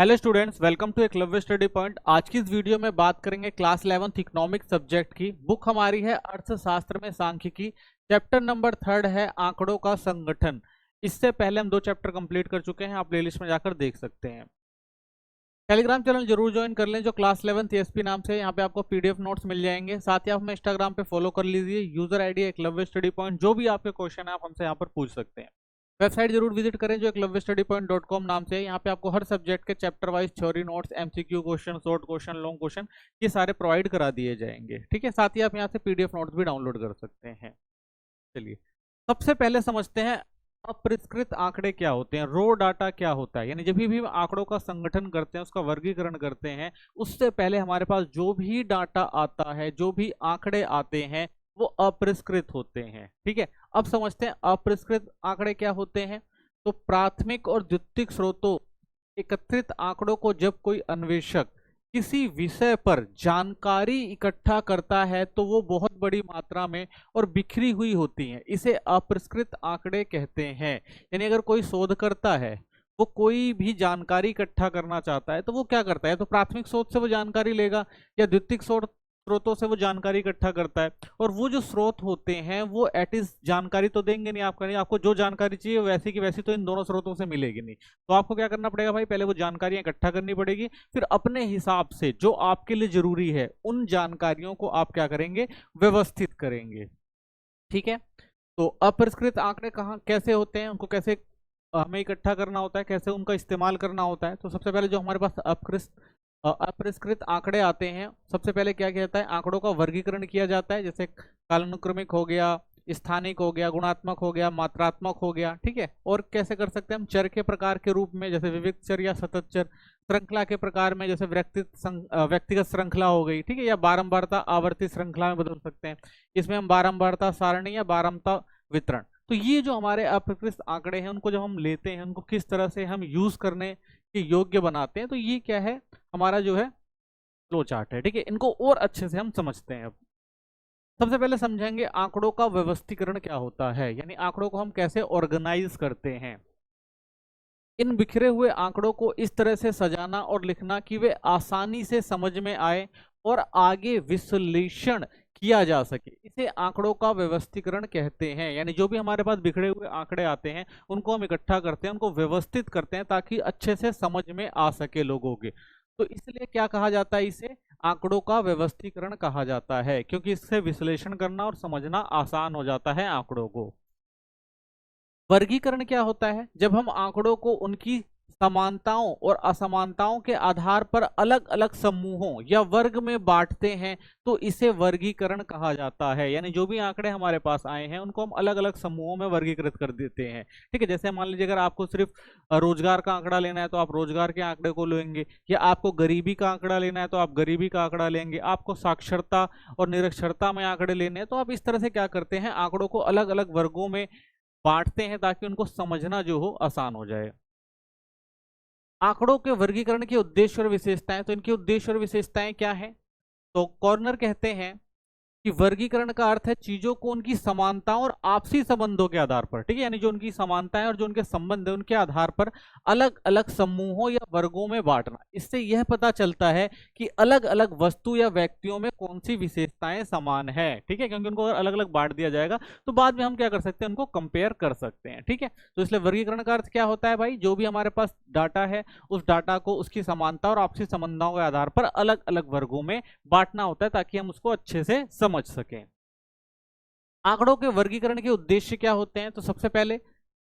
Hello students, welcome to Eklavya study point. आज की इस वीडियो में बात करेंगे क्लास 11th इकोनॉमिक सब्जेक्ट की। बुक हमारी है अर्थशास्त्र में सांख्यिकी। चैप्टर नंबर 3 है आंकड़ों का संगठन। इससे पहले हम 2 चैप्टर कंप्लीट कर चुके हैं, आप प्लेलिस्ट में जाकर देख सकते हैं। टेलीग्राम चैनल जरूर ज्वाइन कर लें जो क्लास 11th एएसपी नाम से। यहाँ पे आपको पीडीएफ नोट्स मिल जाएंगे। साथ ही आप हमें इंस्टाग्राम पे फॉलो कर लीजिए, user ID Eklavya study point. जो भी आपके क्वेश्चन है आप हमसे यहाँ पर पूछ सकते हैं। वेबसाइट जरूर विजिट करें जो eklavyastudypoint.com नाम से है। यहाँ पे आपको हर सब्जेक्ट के chapter wise theory notes, MCQ question, short question, long question, ये सारे प्रोवाइड करा दिए जाएंगे। ठीक है, साथ ही आप यहाँ से पीडीएफ नोट्स भी डाउनलोड कर सकते हैं। चलिए, सबसे पहले समझते हैं अपरिष्कृत आंकड़े क्या होते हैं, रो डाटा क्या होता है। यानी जब भी हम आंकड़ों का संगठन करते हैं, उसका वर्गीकरण करते हैं, उससे पहले हमारे पास जो भी डाटा आता है, जो भी आंकड़े आते हैं, वो अपरिष्कृत होते हैं। ठीक है, अब समझते हैं अपरिष्कृत आंकड़े क्या होते हैं। तो प्राथमिक और द्वितीयक स्रोतों एकत्रित आंकड़ों को जब कोई अन्वेषक किसी विषय पर जानकारी इकट्ठा करता है तो वो बहुत बड़ी मात्रा में और बिखरी हुई होती है, इसे अपरिष्कृत आंकड़े कहते हैं। यानी अगर कोई शोध करता है, वो कोई भी जानकारी इकट्ठा करना चाहता है, तो वो क्या करता है, तो प्राथमिक स्रोत से वो जानकारी लेगा या द्वितीयक स्रोतों से वो जानकारी इकट्ठा करता है। और वो जो स्रोत होते हैं वो एटलीस्ट जानकारी तो देंगे नहीं, आपको जो जानकारी चाहिए वैसी की वैसी तो इन दोनों स्रोतों से मिलेगी नहीं। तो आपको क्या करना पड़ेगा भाई, पहले वो जानकारियां इकट्ठा करनी पड़ेगी, फिर अपने हिसाब से जो आपके लिए जरूरी है उन जानकारियों को आप क्या करेंगे, व्यवस्थित करेंगे। ठीक है, तो अपरिष्कृत आंकड़े कहाँ कैसे होते हैं, उनको कैसे हमें इकट्ठा करना होता है, कैसे उनका इस्तेमाल करना होता है। तो सबसे पहले जो हमारे पास अपरिष्कृत आंकड़े आते हैं, सबसे पहले क्या किया जाता है, आंकड़ों का वर्गीकरण किया जाता है। जैसे कालानुक्रमिक हो गया, स्थानिक हो गया, गुणात्मक हो गया, मात्रात्मक हो गया। ठीक है, और कैसे कर सकते हैं हम, चर के प्रकार के रूप में जैसे विविक्त चर या सतत चर, श्रृंखला के प्रकार में जैसे व्यक्तिगत श्रृंखला हो गई। ठीक है, या बारंबारता आवर्ती श्रृंखला में बदल सकते हैं। इसमें हम बारंबारता सारणी या बारंबारता वितरण। तो ये जो हमारे अपरिष्कृत आंकड़े हैं, उनको जब हम लेते हैं, उनको किस तरह से हम यूज करने के योग्य बनाते हैं, तो ये क्या है, हमारा जो है फ्लो चार्ट है। ठीक है, इनको और अच्छे से हम समझते हैं। अब सबसे पहले समझेंगे आंकड़ों का व्यवस्थीकरण क्या होता है, यानी आंकड़ों को हम कैसे ऑर्गेनाइज करते हैं। इन बिखरे हुए आंकड़ों को इस तरह से सजाना और लिखना कि वे आसानी से समझ में आए और आगे विश्लेषण किया जा सके, इसे आंकड़ों का व्यवस्थीकरण कहते हैं। यानी जो भी हमारे पास बिखरे हुए आंकड़े आते हैं, उनको हम इकट्ठा करते हैं, उनको व्यवस्थित करते हैं ताकि अच्छे से समझ में आ सके लोगों के। तो इसलिए क्या कहा जाता है, इसे आंकड़ों का व्यवस्थीकरण कहा जाता है, क्योंकि इससे विश्लेषण करना और समझना आसान हो जाता है आंकड़ों को। वर्गीकरण क्या होता है, जब हम आंकड़ों को उनकी समानताओं और असमानताओं के आधार पर अलग अलग समूहों या वर्ग में बांटते हैं, तो इसे वर्गीकरण कहा जाता है। यानी जो भी आंकड़े हमारे पास आए हैं, उनको हम अलग अलग समूहों में वर्गीकृत कर देते हैं। ठीक है, जैसे मान लीजिए अगर आपको सिर्फ रोजगार का आंकड़ा लेना है तो आप रोजगार के आंकड़े को लेंगे, या आपको गरीबी का आंकड़ा लेना है तो आप गरीबी का आंकड़ा लेंगे, आपको साक्षरता और निरक्षरता में आंकड़े लेने हैं तो आप इस तरह से क्या करते हैं, आंकड़ों को अलग अलग वर्गों में बांटते हैं ताकि उनको समझना जो हो आसान हो जाए। आंकड़ों के वर्गीकरण के उद्देश्य और विशेषताएं, तो इनके उद्देश्य और विशेषताएं क्या है, तो कॉर्नर कहते हैं कि वर्गीकरण का अर्थ है चीजों को उनकी समानताओं और आपसी संबंधों के आधार पर, ठीक है, यानी जो उनकी समानताएं और जो उनके संबंध है उनके आधार पर अलग अलग समूहों या वर्गों में बांटना। इससे यह पता चलता है कि अलग अलग वस्तु या व्यक्तियों में कौन सी विशेषताएं समान है। ठीक है, क्योंकि उनको अलग अलग बांट दिया जाएगा तो बाद में हम क्या कर सकते हैं, उनको कंपेयर कर सकते हैं। ठीक है, तो इसलिए वर्गीकरण का अर्थ क्या होता है भाई, जो भी हमारे पास डाटा है उस डाटा को उसकी समानता और आपसी संबंधों के आधार पर अलग अलग वर्गों में बांटना होता है ताकि हम उसको अच्छे से समझ सकें। आंकड़ों के वर्गीकरण के उद्देश्य क्या होते हैं, तो सबसे पहले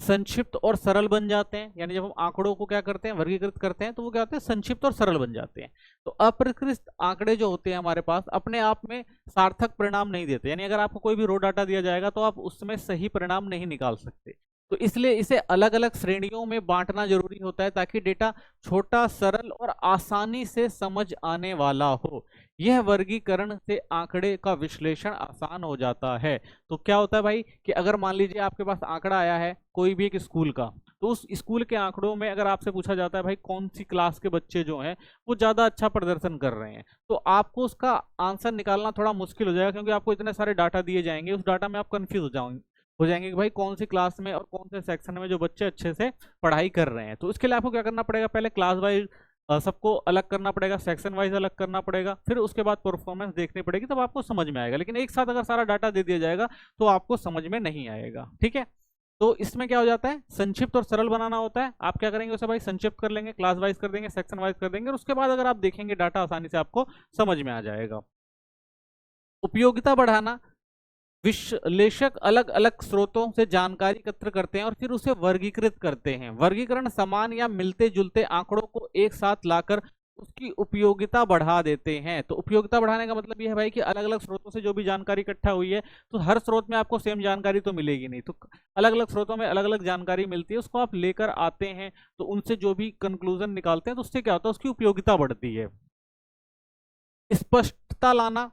संक्षिप्त और सरल बन जाते हैं। यानी जब हम आंकड़ों को क्या करते हैं, वर्गीकृत करते हैं, तो वो क्या होते हैं, संक्षिप्त और सरल बन जाते हैं। तो अपरिष्कृत आंकड़े जो होते हैं हमारे पास अपने आप में सार्थक परिणाम नहीं देते। यानी अगर आपको कोई भी रो डाटा दिया जाएगा तो आप उसमें सही परिणाम नहीं निकाल सकते। तो इसलिए इसे अलग अलग श्रेणियों में बांटना जरूरी होता है ताकि डेटा छोटा, सरल और आसानी से समझ आने वाला हो। यह वर्गीकरण से आंकड़े का विश्लेषण आसान हो जाता है। तो क्या होता है भाई कि अगर मान लीजिए आपके पास आंकड़ा आया है कोई भी एक स्कूल का, तो उस स्कूल के आंकड़ों में अगर आपसे पूछा जाता है भाई कौन सी क्लास के बच्चे जो हैं वो ज्यादा अच्छा प्रदर्शन कर रहे हैं, तो आपको उसका आंसर निकालना थोड़ा मुश्किल हो जाएगा, क्योंकि आपको इतने सारे डाटा दिए जाएंगे, उस डाटा में आप कंफ्यूज हो जाएंगे कि भाई कौन सी क्लास में और कौन से सेक्शन में जो बच्चे अच्छे से पढ़ाई कर रहे हैं। तो इसके लिए आपको क्या करना पड़ेगा, पहले क्लास वाइज सबको अलग करना पड़ेगा, सेक्शन वाइज अलग करना पड़ेगा, फिर उसके बाद परफॉर्मेंस देखनी पड़ेगी, तब आपको समझ में आएगा। लेकिन एक साथ अगर सारा डाटा दे दिया जाएगा तो आपको समझ में नहीं आएगा। ठीक है, तो इसमें क्या हो जाता है, संक्षिप्त और सरल बनाना होता है। आप क्या करेंगे उसे भाई संक्षिप्त कर लेंगे, क्लास वाइज कर देंगे, सेक्शन वाइज कर देंगे, और उसके बाद अगर आप देखेंगे डाटा आसानी से आपको समझ में आ जाएगा। उपयोगिता बढ़ाना, विश्लेषक अलग अलग स्रोतों से जानकारी एकत्र करते हैं और फिर उसे वर्गीकृत करते हैं। वर्गीकरण समान या मिलते जुलते आंकड़ों को एक साथ लाकर उसकी उपयोगिता बढ़ा देते हैं। तो उपयोगिता बढ़ाने का मतलब यह है भाई कि अलग अलग स्रोतों से जो भी जानकारी इकट्ठा हुई है, तो हर स्रोत में आपको सेम जानकारी तो मिलेगी नहीं, तो अलग अलग स्रोतों में अलग अलग जानकारी मिलती है, उसको आप लेकर आते हैं, तो उनसे जो भी कंक्लूजन निकालते हैं तो उससे क्या होता है, उसकी उपयोगिता बढ़ती है। स्पष्टता लाना,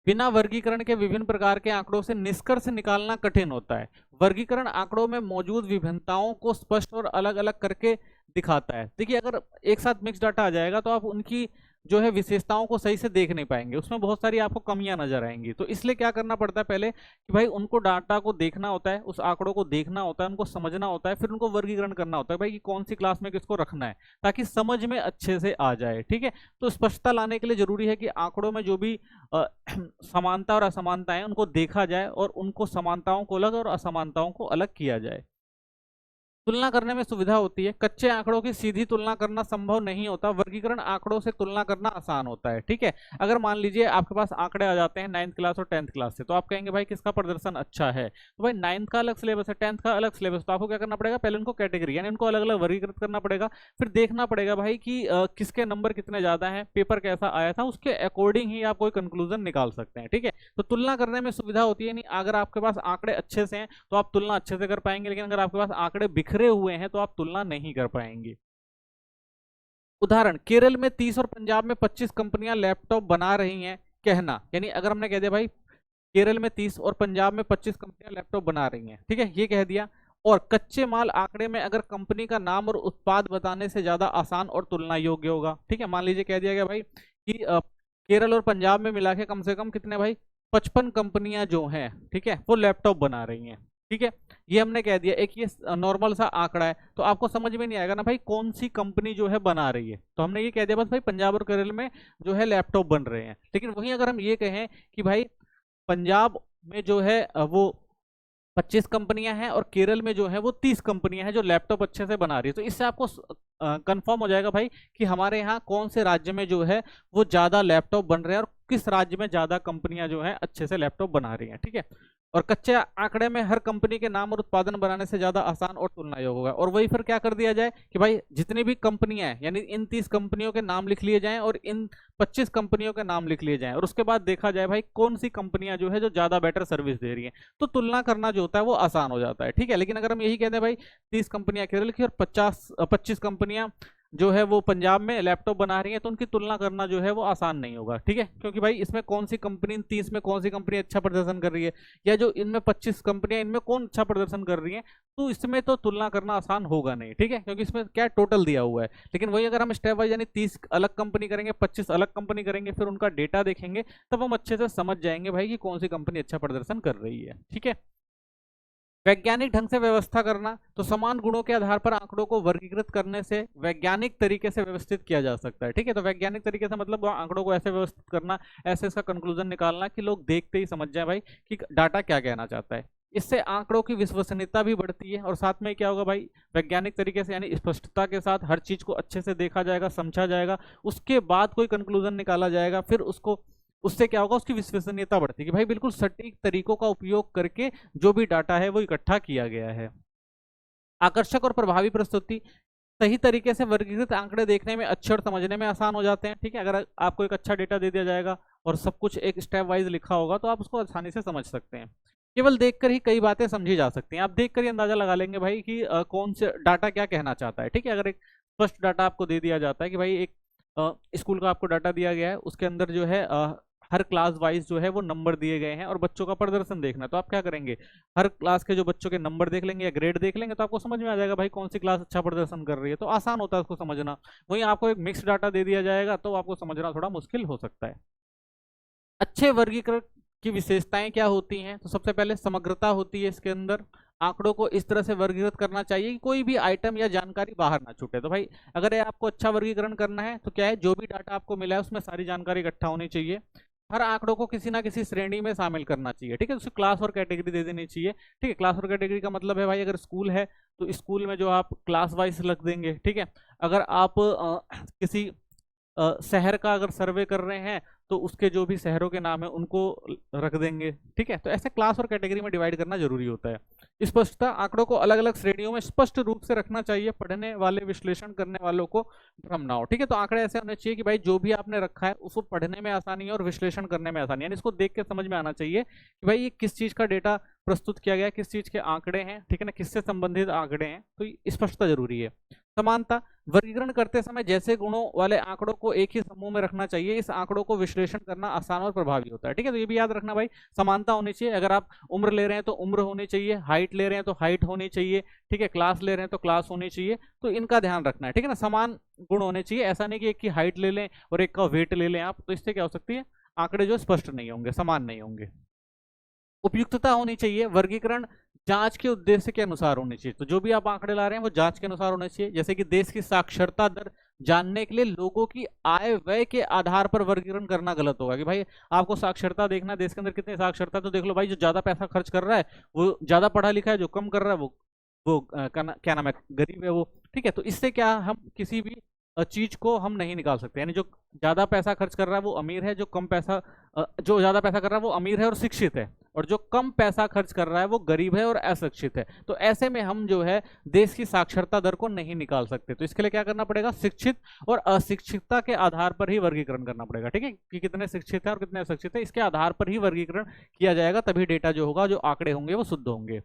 बिना वर्गीकरण के विभिन्न प्रकार के आंकड़ों से निष्कर्ष निकालना कठिन होता है। वर्गीकरण आंकड़ों में मौजूद विभिन्नताओं को स्पष्ट और अलग अलग करके दिखाता है। देखिए, अगर एक साथ मिक्स डाटा आ जाएगा तो आप उनकी जो है विशेषताओं को सही से देख नहीं पाएंगे, उसमें बहुत सारी आपको कमियां नजर आएंगी। तो इसलिए क्या करना पड़ता है पहले कि भाई उनको डाटा को देखना होता है, उस आंकड़ों को देखना होता है, उनको समझना होता है, फिर उनको वर्गीकरण करना होता है भाई कि कौन सी क्लास में किसको रखना है, ताकि समझ में अच्छे से आ जाए। ठीक है, तो स्पष्टता लाने के लिए जरूरी है कि आंकड़ों में जो भी समानता और असमानताएं उनको देखा जाए और उनको समानताओं को अलग और असमानताओं को अलग किया जाए। तुलना करने में सुविधा होती है। कच्चे आंकड़ों की सीधी तुलना करना संभव नहीं होता, वर्गीकरण आंकड़ों से तुलना करना आसान होता है। ठीक है, अगर मान लीजिए आपके पास आंकड़े आ जाते हैं 9th क्लास और 10th क्लास से, तो आप कहेंगे भाई किसका प्रदर्शन अच्छा है, तो भाई 9th का अलग सिलेबस है, 10th का अलग सिलेबस, तो आपको क्या करना पड़ेगा, पहले उनको कैटेगरी यानी उनको अलग अलग वर्गीकृत करना पड़ेगा, फिर देखना पड़ेगा भाई कि किसके नंबर कितने ज्यादा हैं, पेपर कैसा आया था, उसके अकॉर्डिंग ही आप कोई कंक्लूजन निकाल सकते हैं। ठीक है, तो तुलना करने में सुविधा होती है। नहीं, अगर आपके पास आंकड़े अच्छे से हैं तो आप तुलना अच्छे से कर पाएंगे, लेकिन अगर आपके पास आंकड़े बिखरे हुए हैं तो आप तुलना नहीं कर पाएंगे। उदाहरण, केरल में 30 और पंजाब में 25 कंपनियां लैपटॉप बना रही हैं, कहना। यानी अगर हमने कह दिया भाई केरल में 30 और पंजाब में 25 कंपनियां लैपटॉप बना रही हैं, ठीक है, ये कह दिया। और कच्चे माल आंकड़े में अगर कंपनी का नाम और उत्पाद बताने से ज्यादा आसान और तुलना योग्य होगा। ठीक है, मान लीजिए कह दिया गया भाई कि केरल और पंजाब में मिला के कम से कम कितने भाई 55 कंपनियां जो हैं, ठीक है, वो लैपटॉप बना रही हैं। ठीक है, ये हमने कह दिया, एक ये नॉर्मल सा आंकड़ा है, तो आपको समझ में नहीं आएगा ना भाई कौन सी कंपनी जो है बना रही है, तो हमने ये कह दिया बस भाई पंजाब और केरल में जो है लैपटॉप बन रहे हैं। लेकिन वहीं अगर हम ये कहें कि भाई पंजाब में जो है वो 25 कंपनियां हैं और केरल में जो है वो 30 कंपनियां हैं जो लैपटॉप अच्छे से बना रही है, तो इससे आपको कंफर्म हो जाएगा भाई कि हमारे यहाँ कौन से राज्य में जो है वो ज्यादा लैपटॉप बन रहे हैं और किस राज्य में ज्यादा कंपनियां जो है अच्छे से लैपटॉप बना रही हैं। ठीक है, और कच्चे आंकड़े में हर कंपनी के नाम और उत्पादन बनाने से ज्यादा आसान और तुलना योग होगा। और वही फिर क्या कर दिया जाए कि भाई जितनी भी कंपनियां हैं यानी इन 30 कंपनियों के नाम लिख लिए जाएं और इन 25 कंपनियों के नाम लिख लिए जाएं, और उसके बाद देखा जाए भाई कौन सी कंपनियां जो है जो ज्यादा बेटर सर्विस दे रही है, तो तुलना करना जो होता है वो आसान हो जाता है। ठीक है, लेकिन अगर हम यही कहते हैं भाई 30 कंपनियां केरल की और 25 कंपनियां जो है वो पंजाब में लैपटॉप बना रही है, तो उनकी तुलना करना जो है वो आसान नहीं होगा। ठीक है, क्योंकि भाई इसमें कौन सी कंपनी 30 में कौन सी कंपनी अच्छा प्रदर्शन कर रही है, या जो इनमें 25 कंपनियां इनमें कौन अच्छा प्रदर्शन कर रही है, तो इसमें तो तुलना करना आसान होगा नहीं। ठीक है, क्योंकि इसमें क्या टोटल दिया हुआ है। लेकिन वही अगर हम स्टेप वाइज यानी 30 अलग कंपनी करेंगे, 25 अलग कंपनी करेंगे, फिर उनका डेटा देखेंगे, तब हम अच्छे से समझ जाएंगे भाई कि कौन सी कंपनी अच्छा प्रदर्शन कर रही है। ठीक है, वैज्ञानिक ढंग से व्यवस्था करना, तो समान गुणों के आधार पर आंकड़ों को वर्गीकृत करने से वैज्ञानिक तरीके से व्यवस्थित किया जा सकता है। ठीक है, तो वैज्ञानिक तरीके से मतलब आंकड़ों को ऐसे व्यवस्थित करना, ऐसे इसका कंक्लूजन निकालना कि लोग देखते ही समझ जाए भाई कि डाटा क्या कहना चाहता है। इससे आंकड़ों की विश्वसनीयता भी बढ़ती है, और साथ में क्या होगा भाई वैज्ञानिक तरीके से यानी स्पष्टता के साथ हर चीज को अच्छे से देखा जाएगा, समझा जाएगा, उसके बाद कोई कंक्लूजन निकाला जाएगा, फिर उसको उससे क्या होगा उसकी विश्वसनीयता बढ़ती है कि भाई बिल्कुल सटीक तरीकों का उपयोग करके जो भी डाटा है वो इकट्ठा किया गया है। आकर्षक और प्रभावी प्रस्तुति, सही तरीके से वर्गीकृत आंकड़े देखने में अच्छे और समझने में आसान हो जाते हैं। ठीक है, अगर आपको एक अच्छा डेटा दे दिया जाएगा और सब कुछ एक स्टेप वाइज लिखा होगा तो आप उसको आसानी से समझ सकते हैं। केवल देखकर ही कई बातें समझी जा सकती हैं, आप देखकर ही अंदाजा लगा लेंगे भाई कि कौन से डाटा क्या कहना चाहता है। ठीक है, अगर एक स्पष्ट डाटा आपको दे दिया जाता है कि भाई एक स्कूल का आपको डाटा दिया गया है, उसके अंदर जो है हर क्लास वाइज जो है वो नंबर दिए गए हैं और बच्चों का प्रदर्शन देखना है, तो आप क्या करेंगे हर क्लास के जो बच्चों के नंबर देख लेंगे या ग्रेड देख लेंगे, तो आपको समझ में आ जाएगा भाई कौन सी क्लास अच्छा प्रदर्शन कर रही है, तो आसान होता है उसको समझना। वहीं आपको एक मिक्स डाटा दे दिया जाएगा तो आपको समझना थोड़ा मुश्किल हो सकता है। अच्छे वर्गीकरण की विशेषताएं क्या होती हैं, तो सबसे पहले समग्रता होती है इसके अंदर, आंकड़ों को इस तरह से वर्गीकृत करना चाहिए कि कोई भी आइटम या जानकारी बाहर ना छूटे। तो भाई अगर ये आपको अच्छा वर्गीकरण करना है तो क्या है, जो भी डाटा आपको मिला है उसमें सारी जानकारी इकट्ठा होनी चाहिए। हर आंकड़ों को किसी ना किसी श्रेणी में शामिल करना चाहिए, ठीक है, उसे क्लास और कैटेगरी दे देनी चाहिए। ठीक है, क्लास और कैटेगरी का मतलब है भाई, अगर स्कूल है तो स्कूल में जो आप क्लास वाइज रख देंगे। ठीक है, अगर आप किसी शहर का अगर सर्वे कर रहे हैं तो उसके जो भी शहरों के नाम है उनको रख देंगे। ठीक है, तो ऐसे क्लास और कैटेगरी में डिवाइड करना जरूरी होता है। स्पष्टता, आंकड़ों को अलग अलग श्रेणियों में स्पष्ट रूप से रखना चाहिए, पढ़ने वाले विश्लेषण करने वालों को भ्रम ना हो। ठीक है, तो आंकड़े ऐसे होने चाहिए कि भाई जो भी आपने रखा है उसको पढ़ने में आसानी है और विश्लेषण करने में आसानी है, यानी इसको देख के समझ में आना चाहिए कि भाई ये किस चीज का डेटा प्रस्तुत किया गया, किस चीज के आंकड़े हैं, ठीक है ना, किससे संबंधित आंकड़े हैं, तो स्पष्टता जरूरी है। समानता, वर्गीकरण करते समय जैसे गुणों वाले आंकड़ों को एक ही समूह में रखना चाहिए, इस आंकड़ों को विश्लेषण करना आसान और प्रभावी होता है। ठीक है, तो ये भी याद रखना भाई, समानता होनी चाहिए। अगर आप उम्र ले रहे हैं तो उम्र होनी चाहिए, हाइट ले रहे हैं तो हाइट होनी चाहिए, ठीक है, क्लास ले रहे हैं तो क्लास होनी चाहिए, तो इनका ध्यान रखना है। ठीक है ना, समान गुण होने चाहिए, ऐसा नहीं कि एक की हाइट ले लें और एक का वेट ले लें आप, तो इससे क्या हो सकती है, आंकड़े जो स्पष्ट नहीं होंगे, समान नहीं होंगे। उपयुक्तता होनी चाहिए, वर्गीकरण जांच के उद्देश्य के अनुसार होनी चाहिए। तो जो भी आप आंकड़े ला रहे हैं वो जांच के अनुसार होने चाहिए। जैसे कि देश की साक्षरता दर जानने के लिए लोगों की आय व्यय के आधार पर वर्गीकरण करना गलत होगा, कि भाई आपको साक्षरता देखना, देश के अंदर कितनी साक्षरता, तो देख लो भाई जो ज्यादा पैसा खर्च कर रहा है वो ज्यादा पढ़ा लिखा है, जो कम कर रहा है वो क्या नाम है, गरीब है वो। ठीक है, तो इससे क्या हम किसी भी चीज को हम नहीं निकाल सकते, यानी जो ज्यादा पैसा खर्च कर रहा है वो अमीर है, जो कम पैसा जो ज्यादा पैसा कर रहा है वो अमीर है और शिक्षित है, और जो कम पैसा खर्च कर रहा है वो गरीब है और अशिक्षित है। तो ऐसे में हम जो है देश की साक्षरता दर को नहीं निकाल सकते। तो इसके लिए क्या करना पड़ेगा, शिक्षित और अशिक्षितता के आधार पर ही वर्गीकरण करना पड़ेगा। ठीक है, कि कितने शिक्षित है और कितने अशिक्षित है, इसके आधार पर ही वर्गीकरण किया जाएगा, तभी डेटा जो होगा, जो आंकड़े होंगे वो शुद्ध होंगे।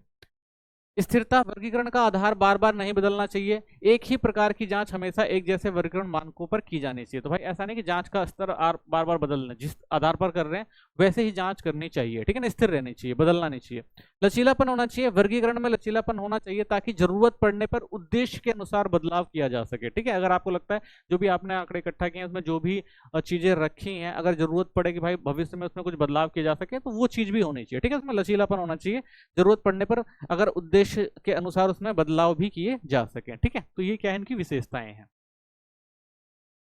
स्थिरता, वर्गीकरण का आधार बार बार नहीं बदलना चाहिए, एक ही प्रकार की जांच हमेशा एक जैसे वर्गीकरण मानकों पर की जानी चाहिए। तो भाई ऐसा नहीं कि जांच का स्तर बार बार बदलना, जिस आधार पर कर रहे हैं वैसे ही जांच करनी चाहिए। ठीक है ना, स्थिर रहनी चाहिए, बदलना नहीं चाहिए। लचीलापन होना चाहिए, वर्गीकरण में लचीलापन होना चाहिए ताकि जरूरत पड़ने पर उद्देश्य के अनुसार बदलाव किया जा सके। ठीक है, अगर आपको लगता है जो भी आपने आंकड़े इकट्ठा किए हैं उसमें जो भी चीजें रखी हैं, अगर जरूरत पड़े कि भाई भविष्य में उसमें कुछ बदलाव किया जा सके, तो वो चीज भी होनी चाहिए। ठीक है, उसमें लचीलापन होना चाहिए, जरूरत पड़ने पर अगर उद्देश्य के अनुसार उसमें बदलाव भी किए जा सके। ठीक है, तो ये क्या है, इनकी विशेषताएं हैं।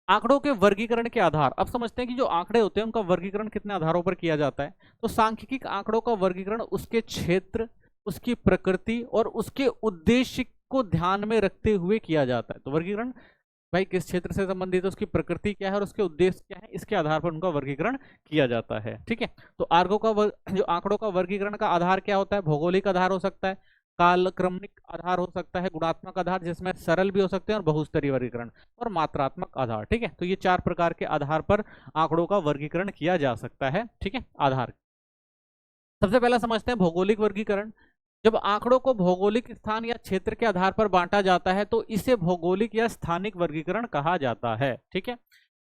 आंकड़ों के वर्गीकरण के आधार, अब समझते हैं कि जो आंकड़े होते हैं उनका वर्गीकरण कितने आधारों पर किया जाता है। तो सांख्यिकी आंकड़ों का वर्गीकरण उसके क्षेत्र, उसकी प्रकृति और उसके उद्देश्य को ध्यान में रखते हुए किया जाता है। तो वर्गीकरण भाई किस क्षेत्र से संबंधित है, उसकी प्रकृति क्या है और उसके उद्देश्य क्या है, इसके आधार पर उनका वर्गीकरण किया जाता है। ठीक है, तो आर्गो का जो आंकड़ों का वर्गीकरण का आधार क्या होता है, भौगोलिक आधार हो सकता है, कालक्रमिक आधार हो सकता है, गुणात्मक आधार जिसमें सरल भी हो सकते हैं और बहुस्तरीय वर्गीकरण, और मात्रात्मक आधार। ठीक है, तो ये 4 प्रकार के आधार पर आंकड़ों का वर्गीकरण किया जा सकता है। ठीक है, आधार सबसे पहला समझते हैं भौगोलिक वर्गीकरण। जब आंकड़ों को भौगोलिक स्थान या क्षेत्र के आधार पर बांटा जाता है तो इसे भौगोलिक या स्थानिक वर्गीकरण कहा जाता है। ठीक है,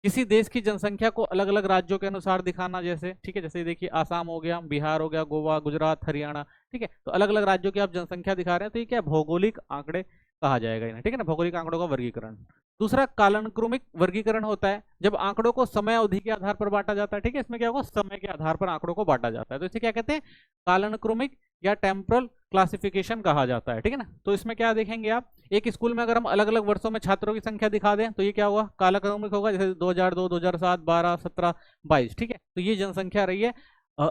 किसी देश की जनसंख्या को अलग अलग राज्यों के अनुसार दिखाना, जैसे ठीक है, जैसे देखिए आसाम हो गया, बिहार हो गया, गोवा, गुजरात, हरियाणा। ठीक है, तो अलग अलग राज्यों की आप जनसंख्या दिखा रहे हैं, तो ये क्या भौगोलिक आंकड़े कहा जाएगा इन्हें। ठीक है ना, भौगोलिक आंकड़ों का वर्गीकरण। दूसरा कालानुक्रमिक वर्गीकरण होता है, जब आंकड़ों को समय अवधि के आधार पर बांटा जाता है। ठीक है, इसमें क्या होगा, समय के आधार पर आंकड़ों को बांटा जाता है, तो इसे क्या कहते हैं, कालानुक्रमिक या टेम्परल क्लासिफिकेशन कहा जाता है। ठीक है ना, तो इसमें क्या देखेंगे आप, एक स्कूल में अगर हम अलग अलग वर्षों में छात्रों की संख्या दिखा दें तो ये क्या होगा, कालानुक्रमिक होगा, जैसे 2002, 2007, 12, 17, 22। ठीक है, तो ये जनसंख्या रही है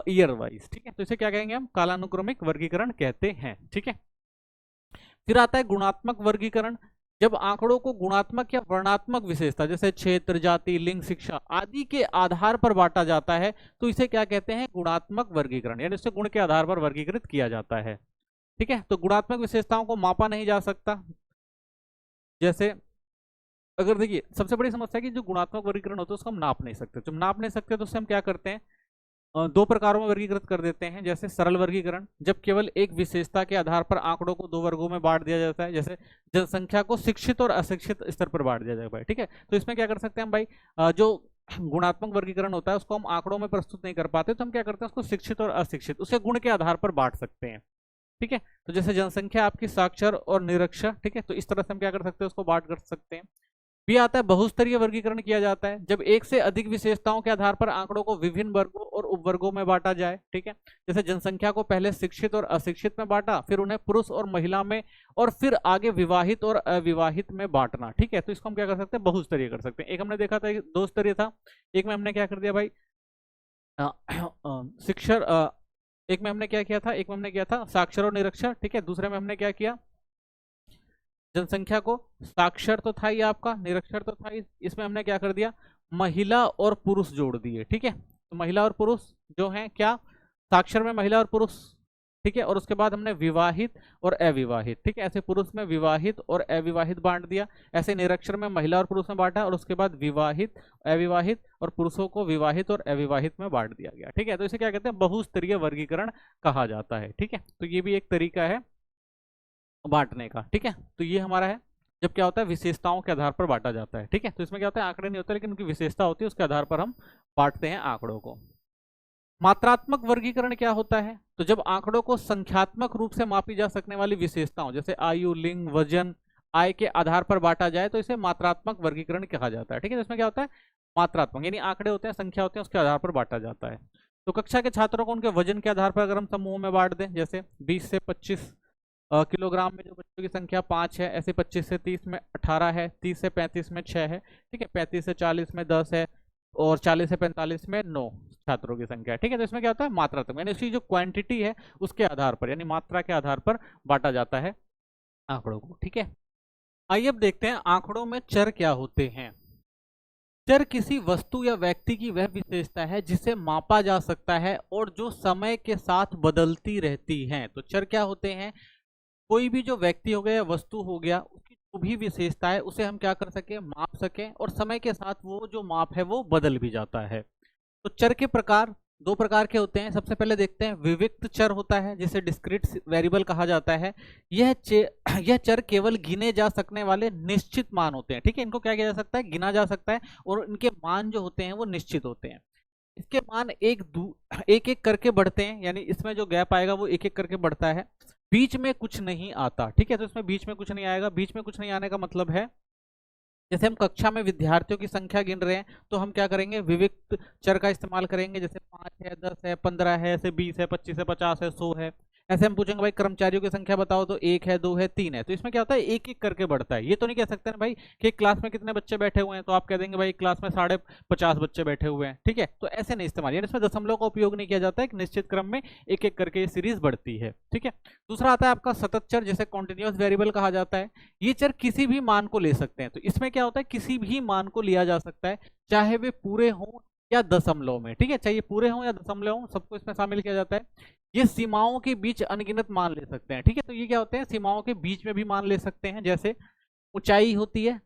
ईयर वाइज। ठीक है, तो इसे क्या कहेंगे हम, कालानुक्रमिक वर्गीकरण कहते हैं। ठीक है, फिर आता है गुणात्मक वर्गीकरण। जब आंकड़ों को गुणात्मक या वर्णात्मक विशेषता जैसे क्षेत्र, जाति, लिंग, शिक्षा आदि के आधार पर बांटा जाता है तो इसे क्या कहते हैं, गुणात्मक वर्गीकरण, यानी इससे गुण के आधार पर वर्गीकृत किया जाता है। ठीक है, तो गुणात्मक विशेषताओं को मापा नहीं जा सकता। जैसे अगर देखिए सबसे बड़ी समस्या है कि जो गुणात्मक वर्गीकरण होता है उसको हम नाप नहीं सकते। जब नाप नहीं सकते तो उससे हम क्या करते हैं, दो प्रकारों में वर्गीकृत कर देते हैं। जैसे सरल वर्गीकरण, जब केवल एक विशेषता के आधार पर आंकड़ों को 2 वर्गों में बांट दिया जाता है, जैसे जनसंख्या को शिक्षित और अशिक्षित स्तर पर बांट दिया जाएगा भाई। ठीक है, तो इसमें क्या कर सकते हैं हम भाई, जो गुणात्मक वर्गीकरण होता है उसको हम आंकड़ों में प्रस्तुत नहीं कर पाते, तो हम क्या करते हैं उसको शिक्षित और अशिक्षित उसके गुण के आधार पर बांट सकते हैं। ठीक है, तो जैसे जनसंख्या आपकी साक्षर और निरक्षर। ठीक है, तो इस तरह से हम क्या कर सकते हैं, उसको बांट कर सकते हैं। बी आता है बहुस्तरीय वर्गीकरण किया जाता है जब एक से अधिक विशेषताओं के आधार पर आंकड़ों को विभिन्न वर्गों और उपवर्गों में बांटा जाए। ठीक है, जैसे जनसंख्या को पहले शिक्षित और अशिक्षित में बांटा, फिर उन्हें पुरुष और महिला में, और फिर आगे विवाहित और अविवाहित में बांटना। ठीक है, तो इसको हम क्या कर सकते हैं, बहुस्तरीय कर सकते हैं। एक हमने देखा था दो स्तरीय था, एक में हमने क्या कर दिया भाई शिक्षर, एक में हमने क्या किया था, एक में हमने किया था साक्षर और निरक्षर। ठीक है, दूसरे में हमने क्या किया, जनसंख्या को साक्षर तो था ही आपका, निरक्षर तो था ही, इसमें हमने क्या कर दिया, महिला और पुरुष जोड़ दिए। ठीक है, तो महिला और पुरुष जो हैं क्या, साक्षर में महिला और पुरुष। ठीक है, और उसके बाद हमने विवाहित और अविवाहित। ठीक है, ऐसे पुरुष में विवाहित और अविवाहित बांट दिया, ऐसे निरक्षर में महिला और पुरुष में बांटा, और उसके बाद विवाहित, अविवाहित और पुरुषों को विवाहित और अविवाहित में बांट दिया गया। ठीक है, तो इसे क्या कहते हैं, बहुस्तरीय वर्गीकरण कहा जाता है। ठीक है, तो ये भी एक तरीका है बांटने का। ठीक है, तो ये हमारा है जब क्या होता है, विशेषताओं के आधार पर बांटा जाता है। ठीक है, तो इसमें क्या होता है, आंकड़े नहीं होते लेकिन उनकी विशेषता होती है, उसके आधार पर हम बांटते हैं आंकड़ों को। मात्रात्मक वर्गीकरण क्या होता है, तो जब आंकड़ों को संख्यात्मक रूप से मापी जा सकने वाली विशेषताओं जैसे आयु, लिंग, वजन, आय के आधार पर बांटा जाए तो इसे मात्रात्मक वर्गीकरण कहा जाता है। ठीक है, तो इसमें क्या होता है, मात्रात्मक यानी आंकड़े होते हैं, संख्या होते हैं, उसके आधार पर बांटा जाता है। तो कक्षा के छात्रों को उनके वजन के आधार पर अगर हम समूह में बांट दें, जैसे 20 से 25 किलोग्राम में जो बच्चों की संख्या 5 है, ऐसे 25 से 30 में 18 है, 30 से 35 में 6 है। ठीक है, 35 से 40 में 10 है, और 40 से 45 में 9 छात्रों की संख्या है। ठीक है, तो इसमें क्या होता है, मात्रात्मक यानी उसकी जो क्वांटिटी है उसके आधार पर यानी मात्रा के आधार पर बांटा जाता है आंकड़ों को। ठीक है, आइए अब देखते हैं आंकड़ों में चर क्या होते हैं। चर किसी वस्तु या व्यक्ति की वह विशेषता है जिसे मापा जा सकता है और जो समय के साथ बदलती रहती हैं। तो चर क्या होते हैं, कोई भी जो व्यक्ति हो गया या वस्तु हो गया, उसकी जो भी विशेषता है उसे हम क्या कर सके, माप सकें, और समय के साथ वो जो माप है वो बदल भी जाता है। तो चर के प्रकार दो प्रकार के होते हैं। सबसे पहले देखते हैं विविक्त चर होता है जिसे डिस्क्रीट वेरिएबल कहा जाता है। यह चर केवल गिने जा सकने वाले निश्चित मान होते हैं। ठीक है, इनको क्या किया जा सकता है, गिना जा सकता है, और इनके मान जो होते हैं वो निश्चित होते हैं। इसके मान एक एक करके बढ़ते हैं, यानी इसमें जो गैप आएगा वो एक एक करके बढ़ता है, बीच में कुछ नहीं आता। ठीक है, तो इसमें बीच में कुछ नहीं आएगा। बीच में कुछ नहीं आने का मतलब है, जैसे हम कक्षा में विद्यार्थियों की संख्या गिन रहे हैं तो हम क्या करेंगे, विविक्त चर का इस्तेमाल करेंगे, जैसे 5 है, 10 है, 15 है, ऐसे 20 है, 25 है, 50 है, 100 है। ऐसे हम पूछेंगे भाई कर्मचारियों की संख्या बताओ, तो 1 है, 2 है, 3 है। तो इसमें क्या होता है, एक एक करके बढ़ता है। ये तो नहीं कह सकते ना भाई कि क्लास में कितने बच्चे बैठे हुए हैं, तो आप कह देंगे भाई क्लास में 50 बच्चे बैठे हुए हैं। ठीक है, तो ऐसे नहीं इस्तेमाल, यानी इसमें दशमलव का उपयोग नहीं किया जाता है, एक निश्चित क्रम में एक एक करके ये सीरीज बढ़ती है। ठीक है, दूसरा आता है आपका सतत चर, जिसे कॉन्टिन्यूअस वेरिएबल कहा जाता है। ये चर किसी भी मान को ले सकते हैं। तो इसमें क्या होता है, किसी भी मान को लिया जा सकता है, चाहे वे पूरे हों या दशमलव में। ठीक है, चाहे पूरे हों या दशमलव हों, सबको इसमें शामिल किया जाता है। ये सीमाओं के बीच अनगिनत मान ले सकते हैं। ठीक है, तो ये क्या होते हैं, सीमाओं के बीच में भी मान ले सकते हैं। जैसे ऊंचाई होती है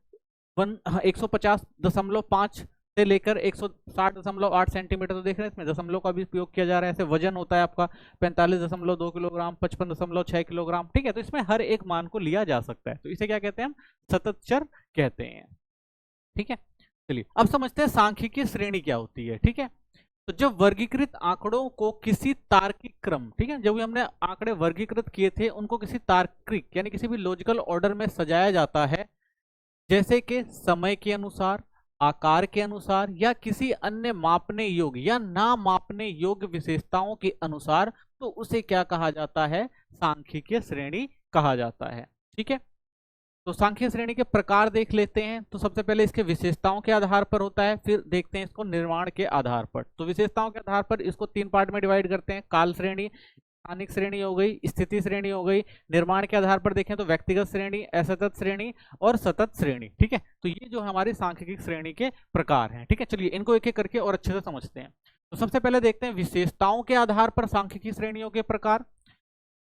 150.5 से लेकर 160.8 सेंटीमीटर, तो देख रहे हैं इसमें दशमलव का भी उपयोग किया जा रहा है। ऐसे वजन होता है आपका 45.2 किलोग्राम, 55.6 किलोग्राम। ठीक है, तो इसमें हर एक मान को लिया जा सकता है, तो इसे क्या कहते हैं, हम सतत चर कहते हैं। ठीक है, चलिए अब समझते हैं सांख्यिकीय श्रेणी क्या होती है। ठीक है, तो जब वर्गीकृत आंकड़ों को किसी तार्किक क्रम, ठीक है, जब भी हमने आंकड़े वर्गीकृत किए थे उनको किसी तार्किक यानी किसी भी लॉजिकल ऑर्डर में सजाया जाता है, जैसे कि समय के अनुसार, आकार के अनुसार, या किसी अन्य मापने योग्य या ना मापने योग्य विशेषताओं के अनुसार, तो उसे क्या कहा जाता है, सांख्यिकीय श्रेणी कहा जाता है। ठीक है, तो सांख्यिक श्रेणी के प्रकार देख लेते हैं। तो सबसे पहले इसके विशेषताओं के आधार पर होता है, फिर देखते हैं इसको निर्माण के आधार पर। तो विशेषताओं के आधार पर इसको 3 पार्ट में डिवाइड करते हैं, काल श्रेणी, स्थानिक श्रेणी हो गई, स्थिति श्रेणी हो गई। निर्माण के आधार पर देखें तो व्यक्तिगत श्रेणी, असतत श्रेणी और सतत श्रेणी। ठीक है, तो ये जो हमारी सांख्यिक श्रेणी के प्रकार हैं। ठीक है, चलिए इनको एक एक करके और अच्छे से समझते हैं। तो सबसे पहले देखते हैं विशेषताओं के आधार पर सांख्यिकी श्रेणियों के प्रकार।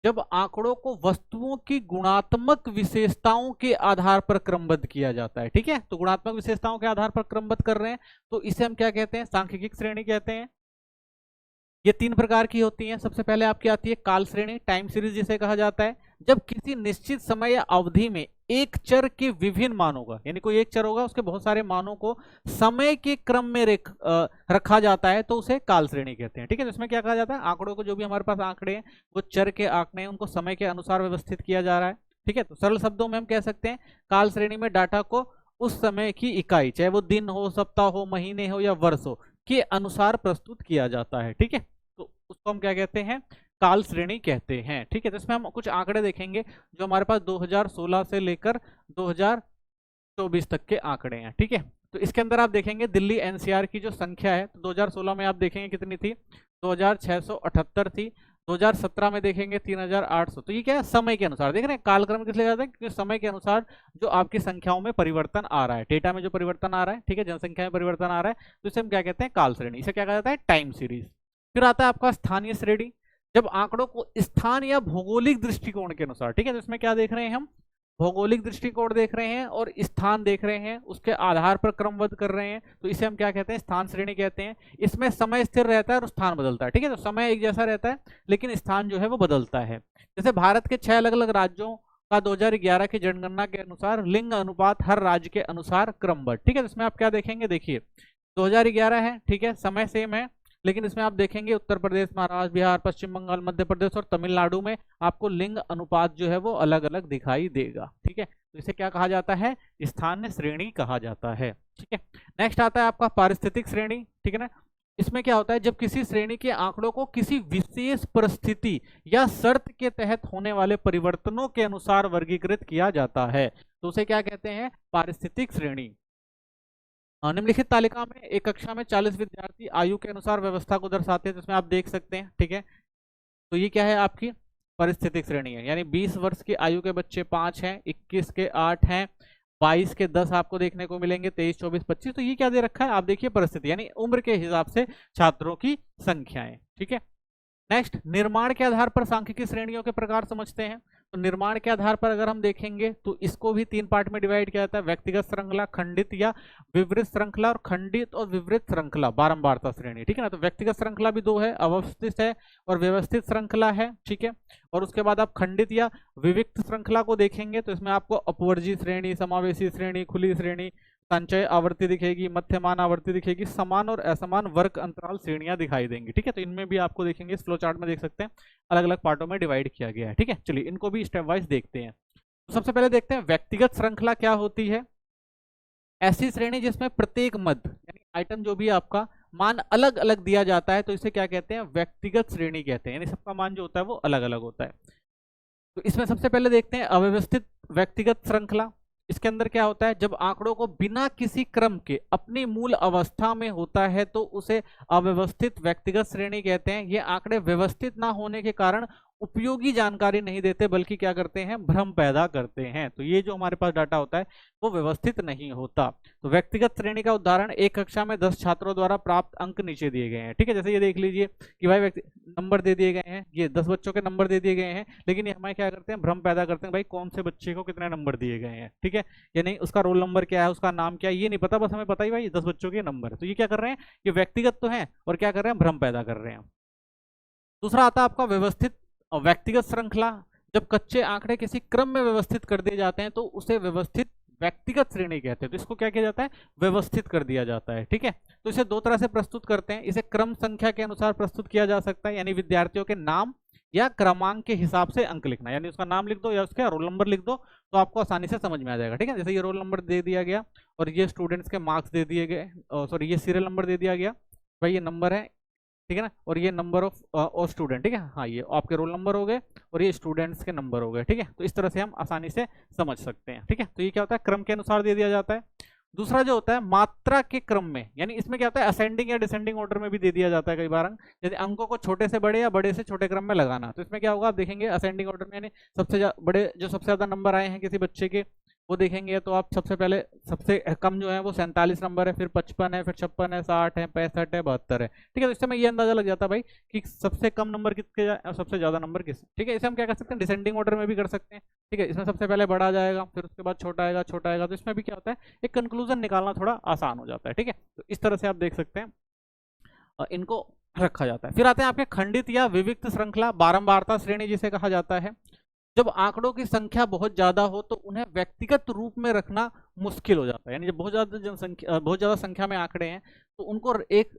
जब आंकड़ों को वस्तुओं की गुणात्मक विशेषताओं के आधार पर क्रमबद्ध किया जाता है। ठीक है, तो गुणात्मक विशेषताओं के आधार पर क्रमबद्ध कर रहे हैं, तो इसे हम क्या कहते हैं, सांख्यिकी श्रेणी कहते हैं। ये 3 प्रकार की होती हैं। सबसे पहले आपकी आती है काल श्रेणी, टाइम सीरीज जिसे कहा जाता है। जब किसी निश्चित समय या अवधि में एक चर के विभिन्न मानों का, यानी कोई एक चर होगा उसके बहुत सारे मानों को समय के क्रम में रखा जाता है, तो उसे काल श्रेणी कहते हैं। ठीक है, तो इसमें क्या कहा जाता है, आंकड़ों को, जो भी हमारे पास आंकड़े हैं वो चर के आंकड़े हैं, उनको समय के अनुसार व्यवस्थित किया जा रहा है। ठीक है, तो सरल शब्दों में हम कह सकते हैं काल श्रेणी में डाटा को उस समय की इकाई, चाहे वो दिन हो, सप्ताह हो, महीने हो या वर्ष हो, के अनुसार प्रस्तुत किया जाता है। ठीक है, तो उसको हम क्या कहते हैं, काल श्रेणी कहते हैं। ठीक है, तो इसमें हम कुछ आंकड़े देखेंगे जो हमारे पास 2016 से लेकर 2024 तक के आंकड़े हैं। ठीक है, तो इसके अंदर आप देखेंगे दिल्ली एनसीआर की जो संख्या है, तो 2016 में आप देखेंगे कितनी थी, 2678 थी। 2017 में देखेंगे 3800। तो ये क्या है, समय के अनुसार देख रहे हैं, कालक्रम किस लिए जाता है, क्योंकि समय के अनुसार जो आपकी संख्याओं में परिवर्तन आ रहा है, डेटा में जो परिवर्तन आ रहा है, ठीक है, जनसंख्या में परिवर्तन आ रहा है, तो इसे हम क्या कहते हैं, काल श्रेणी। इसे क्या कहा जाता है, टाइम सीरीज। फिर आता है आपका स्थानीय श्रेणी, जब आंकड़ों को स्थान या भौगोलिक दृष्टिकोण के अनुसार, ठीक है, तो इसमें क्या देख रहे हैं हम, भौगोलिक दृष्टिकोण देख रहे हैं और स्थान देख रहे हैं, उसके आधार पर क्रमबद्ध कर रहे हैं, तो इसे हम क्या कहते हैं, स्थान श्रेणी कहते हैं। इसमें समय स्थिर रहता है और स्थान बदलता है। ठीक है, तो समय एक जैसा रहता है लेकिन स्थान जो है वो बदलता है। जैसे भारत के 6 अलग अलग राज्यों का 2011 की जनगणना के अनुसार लिंग अनुपात हर राज्य के अनुसार क्रमबद्ध। ठीक है, तो इसमें आप क्या देखेंगे, देखिए 2011 है, ठीक है, समय सेम है, लेकिन इसमें आप देखेंगे उत्तर प्रदेश, महाराष्ट्र, बिहार, पश्चिम बंगाल, मध्य प्रदेश और तमिलनाडु में आपको लिंग अनुपात जो है वो अलग अलग दिखाई देगा। ठीक है, तो इसे क्या कहा जाता है, स्थानीय श्रेणी कहा जाता है। ठीक है, नेक्स्ट आता है आपका पारिस्थितिक श्रेणी। ठीक है ना, इसमें क्या होता है, जब किसी श्रेणी के आंकड़ों को किसी विशेष परिस्थिति या शर्त के तहत होने वाले परिवर्तनों के अनुसार वर्गीकृत किया जाता है, तो उसे क्या कहते हैं, पारिस्थितिक श्रेणी। निम्नलिखित तालिका में एक कक्षा में 40 विद्यार्थी आयु के अनुसार व्यवस्था को दर्शाते हैं, जिसमें आप देख सकते हैं। ठीक है, तो ये क्या है, आपकी परिस्थितिक श्रेणी है, यानी 20 वर्ष की आयु के बच्चे 5 हैं, 21 के 8 हैं, 22 के 10 आपको देखने को मिलेंगे, 23, 24, 25। तो ये क्या दे रखा है, आप देखिए परिस्थिति, यानी उम्र के हिसाब से छात्रों की संख्याएं। ठीक है, नेक्स्ट, निर्माण के आधार पर सांख्यिकी श्रेणियों के प्रकार समझते हैं। तो निर्माण के आधार पर अगर हम देखेंगे तो इसको भी 3 पार्ट में डिवाइड किया जाता है, व्यक्तिगत श्रृंखला, खंडित या विवृत श्रृंखला, और खंडित और विवृत श्रृंखला बारंबारता श्रेणी। ठीक है ना, तो व्यक्तिगत श्रृंखला भी 2 है, अवस्थित है और व्यवस्थित श्रृंखला है। ठीक है, और उसके बाद आप खंडित या विविक्त श्रृंखला को देखेंगे तो इसमें आपको अपवर्जी श्रेणी, समावेशी श्रेणी, खुली श्रेणी, संचय आवर्ती दिखेगी, मध्यमान आवर्ती दिखेगी, समान और असमान वर्ग अंतराल श्रेणियां दिखाई देंगी। ठीक है, तो इनमें भी आपको देखेंगे, इस फ्लो चार्ट में देख सकते हैं अलग अलग पार्टों में डिवाइड किया गया है। ठीक है, चलिए इनको भी स्टेप वाइज देखते हैं। तो सबसे पहले देखते हैं व्यक्तिगत श्रृंखला क्या होती है। ऐसी श्रेणी जिसमें प्रत्येक मद यानी आइटम जो भी आपका मान अलग अलग दिया जाता है, तो इसे क्या कहते हैं, व्यक्तिगत श्रेणी कहते हैं, यानी सबका मान जो होता है वो अलग अलग होता है। तो इसमें सबसे पहले देखते हैं अव्यवस्थित व्यक्तिगत श्रृंखला। इसके अंदर क्या होता है, जब आंकड़ों को बिना किसी क्रम के अपनी मूल अवस्था में होता है तो उसे अव्यवस्थित व्यक्तिगत श्रेणी कहते हैं। ये आंकड़े व्यवस्थित ना होने के कारण उपयोगी जानकारी नहीं देते, बल्कि क्या करते हैं, भ्रम पैदा करते हैं। तो ये जो हमारे पास डाटा होता है वो व्यवस्थित नहीं होता। तो व्यक्तिगत श्रेणी का उदाहरण, एक कक्षा में 10 छात्रों द्वारा प्राप्त अंक नीचे दिए गए हैं। ठीक है, जैसे ये देख लीजिए कि भाई नंबर दे दिए गए हैं, ये 10 बच्चों के नंबर दे दिए गए हैं, लेकिन ये हमें क्या करते हैं, भ्रम पैदा करते हैं, भाई कौन से बच्चे को कितने नंबर दिए गए हैं। ठीक है, या नहीं, उसका रोल नंबर क्या है, उसका नाम क्या है, ये नहीं पता, बस हमें पता ही भाई 10 बच्चों के नंबर। तो ये क्या कर रहे हैं, ये व्यक्तिगत तो है और क्या कर रहे हैं, भ्रम पैदा कर रहे हैं। दूसरा आता है आपका व्यवस्थित व्यक्तिगत श्रृंखला। जब कच्चे आंकड़े किसी क्रम में व्यवस्थित कर दिए जाते हैं तो उसे व्यवस्थित व्यक्तिगत श्रेणी कहते हैं। तो इसको क्या किया जाता है, व्यवस्थित कर दिया जाता है। ठीक है, तो इसे 2 तरह से प्रस्तुत करते हैं। इसे क्रम संख्या के अनुसार प्रस्तुत किया जा सकता है, यानी विद्यार्थियों के नाम या क्रमांक के हिसाब से अंक लिखना, यानी उसका नाम लिख दो या उसका रोल नंबर लिख दो तो आपको आसानी से समझ में आ जाएगा। ठीक है, जैसे ये रोल नंबर दे दिया गया और ये स्टूडेंट्स के मार्क्स दे दिए गए, सॉरी ये सीरियल नंबर दे दिया गया, भाई ये नंबर है, ठीक है ना, और ये नंबर ऑफ और स्टूडेंट। ठीक है, हाँ ये आपके रोल नंबर हो गए और ये स्टूडेंट्स के नंबर हो गए। ठीक है, तो इस तरह से हम आसानी से समझ सकते हैं। ठीक है, तो ये क्या होता है, क्रम के अनुसार दे दिया जाता है। दूसरा जो होता है मात्रा के क्रम में, यानी इसमें क्या होता है, असेंडिंग या डिसेंडिंग ऑर्डर में भी दे दिया जाता है कई बार, जैसे अंकों को छोटे से बड़े या बड़े से छोटे क्रम में लगाना। तो इसमें क्या होगा, आप देखेंगे असेंडिंग ऑर्डर में, यानी सबसे बड़े जो सबसे ज्यादा नंबर आए हैं किसी बच्चे के वो देखेंगे, तो आप सबसे पहले सबसे कम जो है वो 47 नंबर है, फिर 55 है, फिर 56 है, 60 है, 65 है, 72 है। ठीक है, तो इससे हमें ये अंदाजा लग जाता है भाई कि सबसे कम नंबर किसके जाए और सबसे ज्यादा नंबर किस। ठीक है, इसे हम क्या कर सकते हैं, डिसेंडिंग ऑर्डर में भी कर सकते हैं। ठीक है, इसमें सबसे पहले बड़ा आ जाएगा, फिर उसके बाद छोटा आएगा, छोटा आएगा, तो इसमें भी क्या होता है, एक कंक्लूजन निकालना थोड़ा आसान हो जाता है। ठीक है, तो इस तरह से आप देख सकते हैं इनको रखा जाता है। फिर आते हैं आपके खंडित या विविक्त श्रृंखला, बारंबारता श्रेणी जिसे कहा जाता है। जब आंकड़ों की संख्या बहुत ज्यादा हो तो उन्हें व्यक्तिगत रूप में रखना मुश्किल हो जाता है, यानी जब बहुत ज्यादा जनसंख्या, बहुत ज्यादा संख्या में आंकड़े हैं तो उनको एक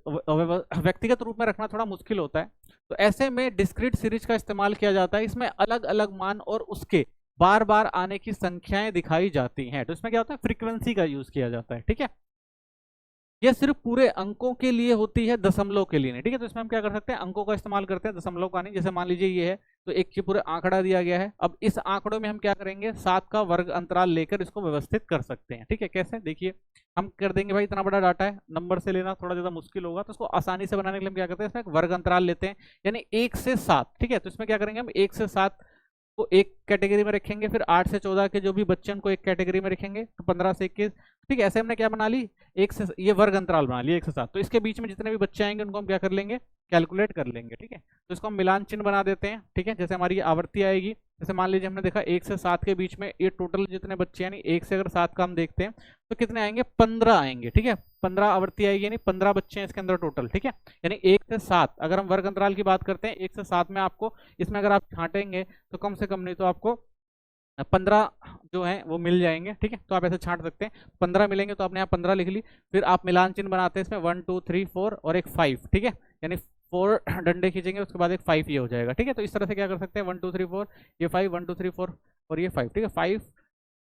व्यक्तिगत रूप में रखना थोड़ा मुश्किल होता है। तो ऐसे में डिस्क्रीट सीरीज का इस्तेमाल किया जाता है। इसमें अलग अलग मान और उसके बार बार आने की संख्याएं दिखाई जाती हैं। तो इसमें क्या होता है, फ्रीक्वेंसी का यूज किया जाता है। ठीक है, ये सिर्फ पूरे अंकों के लिए होती है, दशमलव के लिए नहीं। ठीक है, तो इसमें हम क्या कर सकते हैं, अंकों का इस्तेमाल करते हैं, दशमलव का नहीं। जैसे मान लीजिए ये है, तो एक के पूरे आंकड़ा दिया गया है। अब इस आंकड़ों में हम क्या करेंगे, 7 का वर्ग अंतराल लेकर इसको व्यवस्थित कर सकते हैं। ठीक है, कैसे, देखिए हम कर देंगे, भाई इतना बड़ा डाटा है, नंबर से लेना थोड़ा ज्यादा मुश्किल होगा, तो इसको आसानी से बनाने के लिए हम क्या करते हैं, इसमें एक वर्ग अंतराल लेते हैं, यानी 1 से 7। ठीक है, तो इसमें क्या करेंगे, हम 1 से 7 को एक कैटेगरी में रखेंगे, फिर 8 से 14 के जो भी बच्चे उनको एक कैटेगरी में रखेंगे, तो 15 से 21। ठीक है, ऐसे हमने क्या बना ली, एक से ये वर्ग अंतराल बना लिया 1 से 7। तो इसके बीच में जितने भी बच्चे आएंगे उनको हम क्या कर लेंगे, कैलकुलेट कर लेंगे। ठीक है, तो इसको हम मिलान चिन्ह बना देते हैं। ठीक है, जैसे हमारी ये आवृत्ति आएगी, जैसे मान लीजिए हमने देखा 1 से 7 के बीच में ये टोटल जितने बच्चे, यानी 1 से अगर 7 का हम देखते हैं तो कितने आएंगे, 15 आएंगे। ठीक है, 15 आवृत्ति आएगी, यानी 15 बच्चे हैं इसके अंदर टोटल। ठीक है, यानी 1 से 7 अगर हम वर्ग अंतराल की बात करते हैं, 1 से 7 में आपको इसमें अगर आप छांटेंगे तो कम से कम नहीं तो आपको 15 जो है वो मिल जाएंगे। ठीक है, तो आप ऐसे छांट सकते हैं, 15 मिलेंगे तो आपने यहाँ 15 लिख ली। फिर आप मिलान चिन्ह बनाते हैं इसमें 1 2 3 4 और एक 5। ठीक है, यानी 4 डंडे खींचेंगे, उसके बाद एक 5 ये हो जाएगा। ठीक है, तो इस तरह से क्या कर सकते हैं, 1 2 3 4 ये 5, 1 2 3 4 और ये 5। ठीक है, 5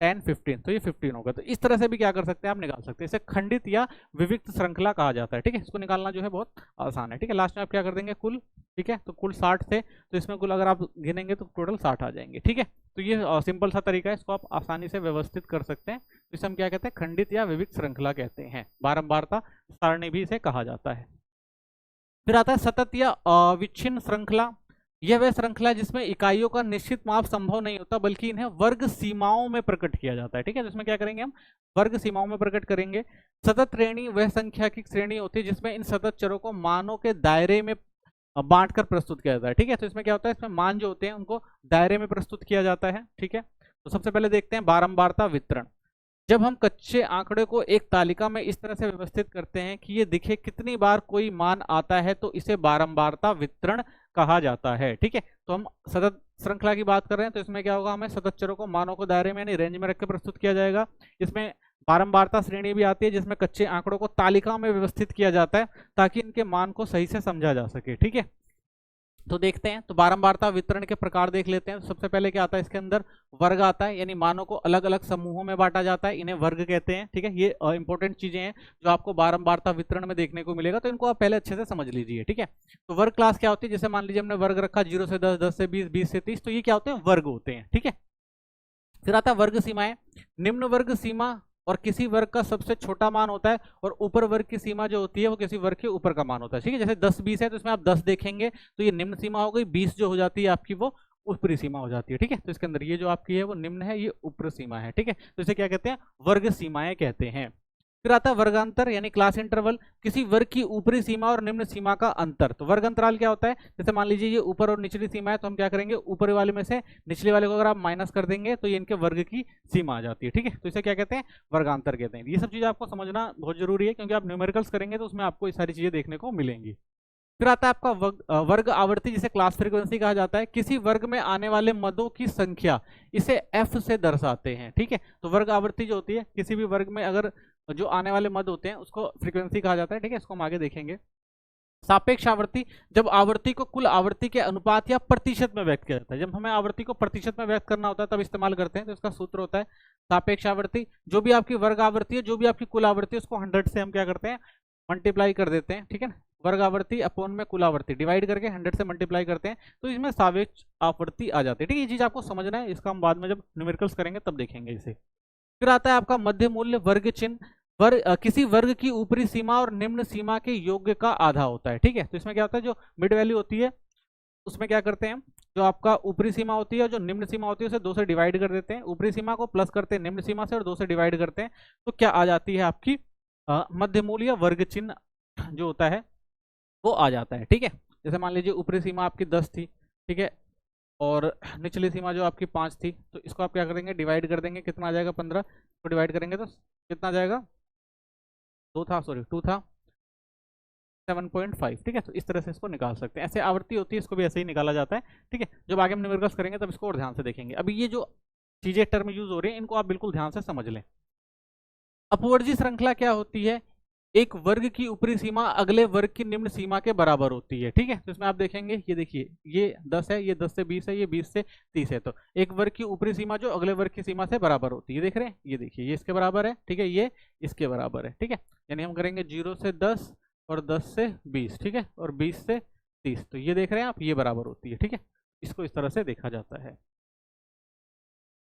10 15, तो ये 15 होगा। तो इस तरह से भी क्या कर सकते हैं, आप निकाल सकते हैं। इसे खंडित या विविक्त श्रृंखला कहा जाता है। ठीक है, इसको निकालना जो है बहुत आसान है। ठीक है, लास्ट में आप क्या कर देंगे, कुल। ठीक है, तो कुल 60 थे, तो इसमें कुल अगर आप गिनेंगे तो टोटल 60 आ जाएंगे। ठीक है, तो ये सिंपल सा तरीका है, इसको आप आसानी से व्यवस्थित कर सकते हैं। तो इसे हम क्या कहते हैं, खंडित या विविक्त श्रृंखला कहते हैं। बारंबारता सारणी भी इसे कहा जाता है। फिर आता है सतत या अविच्छिन्न श्रृंखला। यह वह श्रृंखला जिसमें इकाइयों का निश्चित माप संभव नहीं होता, बल्कि इन्हें वर्ग सीमाओं में प्रकट किया जाता है। ठीक है, तो इसमें क्या करेंगे, हम वर्ग सीमाओं में प्रकट करेंगे। सतत श्रेणी वह संख्या की श्रेणी होती है जिसमें इन सतत चरों को मानों के दायरे में बांटकर प्रस्तुत किया जाता है। ठीक है, तो इसमें क्या होता है, इसमें मान जो होते हैं उनको दायरे में प्रस्तुत किया जाता है। ठीक है, तो सबसे पहले देखते हैं बारंबारता वितरण। जब हम कच्चे आंकड़े को एक तालिका में इस तरह से व्यवस्थित करते हैं कि ये दिखे कितनी बार कोई मान आता है, तो इसे बारंबारता वितरण कहा जाता है। ठीक है, तो हम सतत श्रृंखला की बात कर रहे हैं, तो इसमें क्या होगा, हमें सतत चरों को मानों को दायरे में यानी रेंज में रखकर प्रस्तुत किया जाएगा। इसमें बारंबारता श्रेणी भी आती है, जिसमें कच्चे आंकड़ों को तालिका में व्यवस्थित किया जाता है ताकि इनके मान को सही से समझा जा सके। ठीक है, तो देखते हैं, तो बारंबारता वितरण के प्रकार देख लेते हैं। सबसे पहले क्या आता है, इसके अंदर वर्ग आता है, यानी मानों को अलग अलग समूहों में बांटा जाता है, इन्हें वर्ग कहते हैं। ठीक है, ये इंपॉर्टेंट चीजें हैं जो आपको बारंबारता वितरण में देखने को मिलेगा, तो इनको आप पहले अच्छे से समझ लीजिए। ठीक है, तो वर्ग क्लास क्या होती है, जैसे मान लीजिए हमने वर्ग रखा 0 से 10, 10 से 20, 20 से 30, तो ये क्या होते हैं, वर्ग होते हैं। ठीक है, फिर आता है वर्ग सीमाएं। निम्न वर्ग सीमा और किसी वर्ग का सबसे छोटा मान होता है, और ऊपर वर्ग की सीमा जो होती है वो किसी वर्ग के ऊपर का मान होता है। ठीक है, जैसे 10 20 है तो इसमें आप 10 देखेंगे तो ये निम्न सीमा हो गई, 20 जो हो जाती है आपकी वो ऊपरी सीमा हो जाती है। ठीक है, तो इसके अंदर ये जो आपकी है वो निम्न है, ये ऊपर सीमा है। ठीक है, तो इसे क्या कहते हैं, वर्ग सीमाएं कहते हैं। फिर आता है वर्गांतर यानी क्लास इंटरवल, किसी वर्ग की ऊपरी सीमा और निम्न सीमा का अंतर। तो वर्ग अंतराल क्या होता है, जैसे मान लीजिए ये ऊपर और निचली सीमा है, तो हम क्या करेंगे, ऊपर वाले में से निचले वाले को अगर आप माइनस कर देंगे तो ये इनके वर्ग की सीमा आ जाती है। ठीक है, तो इसे क्या कहते हैं, वर्गांतर कहते हैं। ये सब चीजें आपको समझना बहुत जरूरी है, क्योंकि आप न्यूमेरिकल्स करेंगे तो उसमें आपको ये सारी चीजें देखने को मिलेंगी। फिर आता है आपका वर्ग आवृत्ति, जिसे क्लास फ्रीक्वेंसी कहा जाता है। किसी वर्ग में आने वाले मदों की संख्या, इसे एफ से दर्शाते हैं। ठीक है, तो वर्ग आवृत्ति जो होती है, किसी भी वर्ग में अगर जो आने वाले मद होते हैं उसको फ्रीक्वेंसी कहा जाता है। ठीक है, इसको हम आगे देखेंगे। सापेक्ष आवृत्ति, जब आवृत्ति को कुल आवृत्ति के अनुपात या प्रतिशत में व्यक्त किया जाता है। जब हमें आवृत्ति को प्रतिशत में व्यक्त करना होता है तब इस्तेमाल करते हैं, तो इसका सूत्र होता है सापेक्ष आवृत्ति। जो भी आपकी वर्ग आवृत्ति है, जो भी आपकी कुल आवृत्ति है, उसको 100 से हम क्या करते हैं, मल्टीप्लाई कर देते हैं। ठीक है, वर्ग आवृत्ति अपॉन में कुल आवृत्ति डिवाइड करके 100 से मल्टीप्लाई करते हैं, तो इसमें सापेक्ष आवृत्ति आ जाती है। ठीक है, ये चीज आपको समझना है, इसका हम बाद में जब न्यूमेरिकल्स करेंगे तब देखेंगे इसे। फिर आता है आपका मध्य मूल्य वर्ग चिन्ह। किसी वर्ग की ऊपरी सीमा और निम्न सीमा के योग का आधा होता है। ठीक है, तो इसमें क्या होता है, जो मिड वैल्यू होती है उसमें क्या करते हैं, जो आपका ऊपरी सीमा होती है और जो निम्न सीमा होती है उसे 2 से डिवाइड कर देते हैं, ऊपरी सीमा को प्लस करते हैं निम्न सीमा से और 2 से डिवाइड करते हैं, तो क्या आ जाती है आपकी मध्य मूल्य वर्ग चिन्ह जो होता है वो आ जाता है। ठीक है, जैसे मान लीजिए ऊपरी सीमा आपकी 10 थी। ठीक है, और निचली सीमा जो आपकी 5 थी, तो इसको आप क्या करेंगे, डिवाइड कर देंगे, कितना आ जाएगा, 15 को डिवाइड करेंगे तो कितना आ जाएगा, 2 था, सॉरी 2 था, 7.5। ठीक है, तो इस तरह से इसको निकाल सकते हैं। ऐसे आवृत्ति होती है, इसको भी ऐसे ही निकाला जाता है। ठीक है, जब आगे हम न्यूमेरिकल्स करेंगे तब इसको और ध्यान से देखेंगे। अभी ये जो चीजें टर्म यूज हो रही है इनको आप बिल्कुल ध्यान से समझ लें। अपवर्जी श्रृंखला क्या होती है, एक वर्ग की ऊपरी सीमा अगले वर्ग की निम्न सीमा के बराबर होती है। ठीक है, तो इसमें आप देखेंगे, ये देखिए, ये 10 है, ये 10 से 20 है, ये 20 से 30 है, तो एक वर्ग की ऊपरी सीमा जो अगले वर्ग की सीमा से बराबर होती है, देख रहे हैं, ये देखिए, ये इसके बराबर है। ठीक है, ये इसके बराबर है। ठीक है, यानी हम करेंगे 0 से 10 और 10 से 20। ठीक है, और 20 से 30, तो ये देख रहे हैं आप, ये बराबर होती है। ठीक है, इसको इस तरह से देखा जाता है।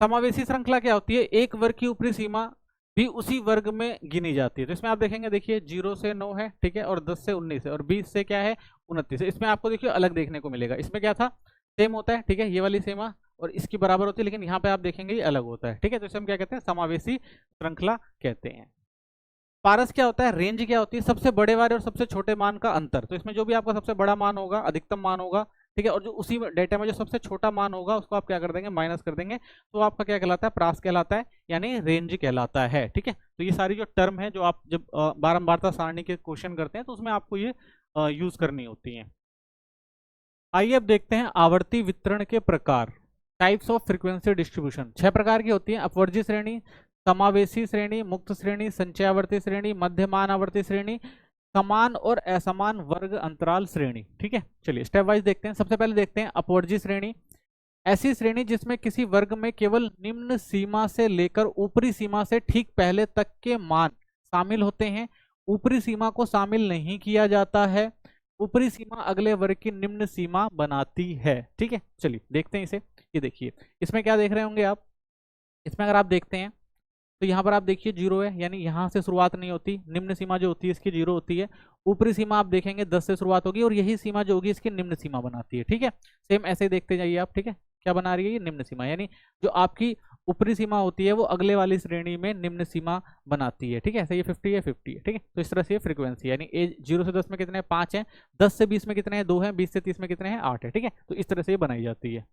समावेशी श्रृंखला क्या होती है? एक वर्ग की ऊपरी सीमा भी उसी वर्ग में गिनी जाती है। तो इसमें आप देखेंगे, देखिए 0 से 9 है, ठीक है, और 10 से 19 है, और 20 से क्या है, 29 है। इसमें आपको देखिए अलग देखने को मिलेगा। इसमें क्या था, सेम होता है, ठीक है, ये वाली सीमा और इसकी बराबर होती है, लेकिन यहाँ पे आप देखेंगे ये अलग होता है। ठीक है, तो इसे हम क्या कहते हैं, समावेशी श्रृंखला कहते हैं। पारस क्या होता है, रेंज क्या होती है, सबसे बड़े वाले और सबसे छोटे मान का अंतर। तो इसमें जो भी आपका सबसे बड़ा मान होगा, अधिकतम मान होगा, ठीक है, और जो उसी डेटा में जो सबसे छोटा मान होगा उसको आप क्या कर देंगे, माइनस कर देंगे, तो आपका क्या कहलाता है, प्रास कहलाता है, यानी रेंज कहलाता है। ठीक है, तो ये सारी जो टर्म है, जो आप जब बारंबारता सारणी के क्वेश्चन करते हैं तो उसमें आपको ये यूज करनी होती है। आइए अब देखते हैं आवर्ती वितरण के प्रकार, टाइप्स ऑफ फ्रीक्वेंसी डिस्ट्रीब्यूशन। 6 प्रकार की होती है: अपवर्जी श्रेणी, समावेशी श्रेणी, मुक्त श्रेणी, संचयावर्ती श्रेणी, मध्यमान आवर्ती श्रेणी, समान और असमान वर्ग अंतराल श्रेणी। ठीक है, चलिए स्टेप वाइज देखते हैं। सबसे पहले देखते हैं अपवर्जी श्रेणी। ऐसी श्रेणी जिसमें किसी वर्ग में केवल निम्न सीमा से लेकर ऊपरी सीमा से ठीक पहले तक के मान शामिल होते हैं, ऊपरी सीमा को शामिल नहीं किया जाता है, ऊपरी सीमा अगले वर्ग की निम्न सीमा बनाती है। ठीक है, चलिए देखते हैं इसे। ये देखिए, इसमें क्या देख रहे होंगे आप, इसमें अगर आप देखते हैं तो यहाँ पर आप देखिए 0 है, यानी यहाँ से शुरुआत नहीं होती, निम्न सीमा जो होती है इसकी 0 होती है। ऊपरी सीमा आप देखेंगे 10 से शुरुआत होगी और यही सीमा जो होगी इसकी निम्न सीमा बनाती है। ठीक है, सेम ऐसे ही देखते जाइए आप। ठीक है, क्या बना रही है, ये निम्न सीमा, यानी जो आपकी ऊपरी सीमा होती है वो अगले वाली श्रेणी में निम्न सीमा बनाती है। ठीक है, ऐसे ये 50 है, 50 है। ठीक है, तो इस तरह से फ्रीक्वेंसी, यानी 0 से 10 में कितने हैं, 5 है, 10 से 20 में कितने हैं, 2 है, 20 से 30 में कितने हैं, 8 है। ठीक है, तो इस तरह से ये बनाई जाती है।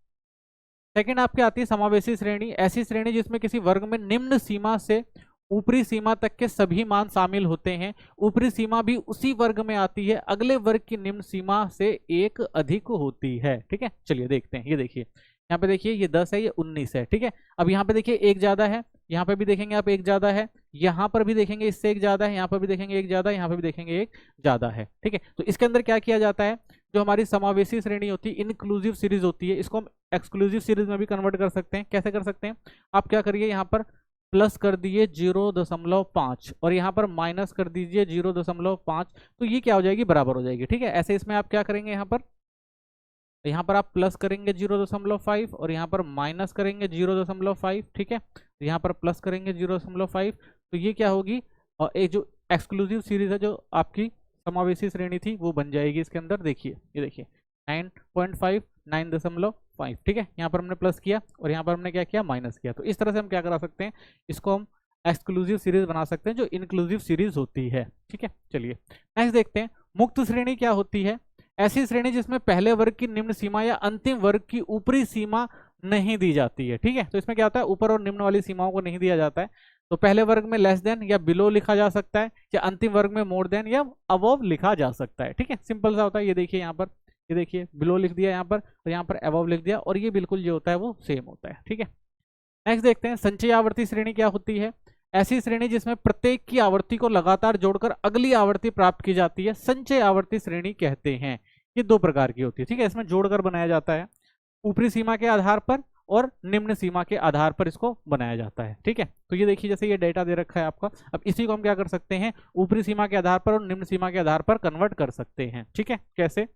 सेकंड आपके आती है समावेशी श्रेणी। ऐसी श्रेणी जिसमें किसी वर्ग में निम्न सीमा से ऊपरी सीमा तक के सभी मान शामिल होते हैं, ऊपरी सीमा भी उसी वर्ग में आती है, अगले वर्ग की निम्न सीमा से एक अधिक होती है। ठीक है, चलिए देखते हैं। ये देखिए, यहाँ पे देखिए, ये 10 है, ये 19 है। ठीक है, अब यहाँ पे देखिए एक ज्यादा है, यहाँ पे भी देखेंगे आप एक ज्यादा है, यहाँ पर भी देखेंगे इससे एक ज्यादा है, यहाँ पर भी देखेंगे एक ज्यादा है, यहाँ पर भी देखेंगे एक ज्यादा है। ठीक है, तो इसके अंदर क्या किया जाता है, जो हमारी समावेशी श्रेणी होती है, इंक्लूसिव सीरीज होती है, इसको हम एक्सक्लूसिव सीरीज में भी कन्वर्ट कर सकते हैं। कैसे कर सकते हैं, आप क्या करिए, यहाँ पर प्लस कर दिए 0.5 और यहाँ पर माइनस कर दीजिए 0.5, तो ये क्या हो जाएगी, बराबर हो जाएगी। ठीक है, ऐसे इसमें आप क्या करेंगे, यहाँ पर आप प्लस करेंगे 0.5 और यहाँ पर माइनस करेंगे 0.5। ठीक है, तो यहाँ पर प्लस करेंगे 0.5, तो ये क्या होगी, और एक जो एक्सक्लूसिव सीरीज है जो आपकी समावेशी श्रेणी थी वो बन जाएगी इसके अंदर। देखिए, ये देखिए 9.5, 9.5। ठीक है, यहाँ पर हमने प्लस किया और यहाँ पर हमने क्या किया, माइनस किया। तो इस तरह से हम क्या करा सकते हैं, इसको हम एक्सक्लूसिव सीरीज बना सकते हैं जो इंक्लूसिव सीरीज होती है। ठीक है, चलिए नेक्स्ट देखते हैं। मुक्त श्रेणी क्या होती है, ऐसी श्रेणी जिसमें पहले वर्ग की निम्न सीमा या अंतिम वर्ग की ऊपरी सीमा नहीं दी जाती है। ठीक है, तो इसमें क्या होता है, ऊपर और निम्न वाली सीमाओं को नहीं दिया जाता है, तो पहले वर्ग में लेस देन या बिलो लिखा जा सकता है, या अंतिम वर्ग में मोर देन या अबव लिखा जा सकता है। ठीक है, सिंपल सा होता है। ये देखिए यहाँ पर, ये देखिए बिलो लिख दिया यहाँ पर और यहाँ पर अबव लिख दिया, और ये बिल्कुल जो होता है वो सेम होता है। ठीक है, नेक्स्ट देखते हैं संचयी आवर्ती श्रेणी क्या होती है। ऐसी श्रेणी जिसमें प्रत्येक की आवृत्ति को लगातार जोड़कर अगली आवृत्ति प्राप्त की जाती है, संचय आवर्ती श्रेणी कहते हैं। ये 2 प्रकार की होती है। ठीक है, इसमें जोड़कर बनाया जाता है, ऊपरी सीमा के आधार पर और निम्न सीमा के आधार पर इसको बनाया जाता है। ठीक है, तो ये देखिए जैसे ये डेटा दे रखा है आपका, अब इसी को हम क्या कर सकते हैं, ऊपरी सीमा के आधार पर और निम्न सीमा के आधार पर कन्वर्ट कर सकते हैं। ठीक है, कैसे,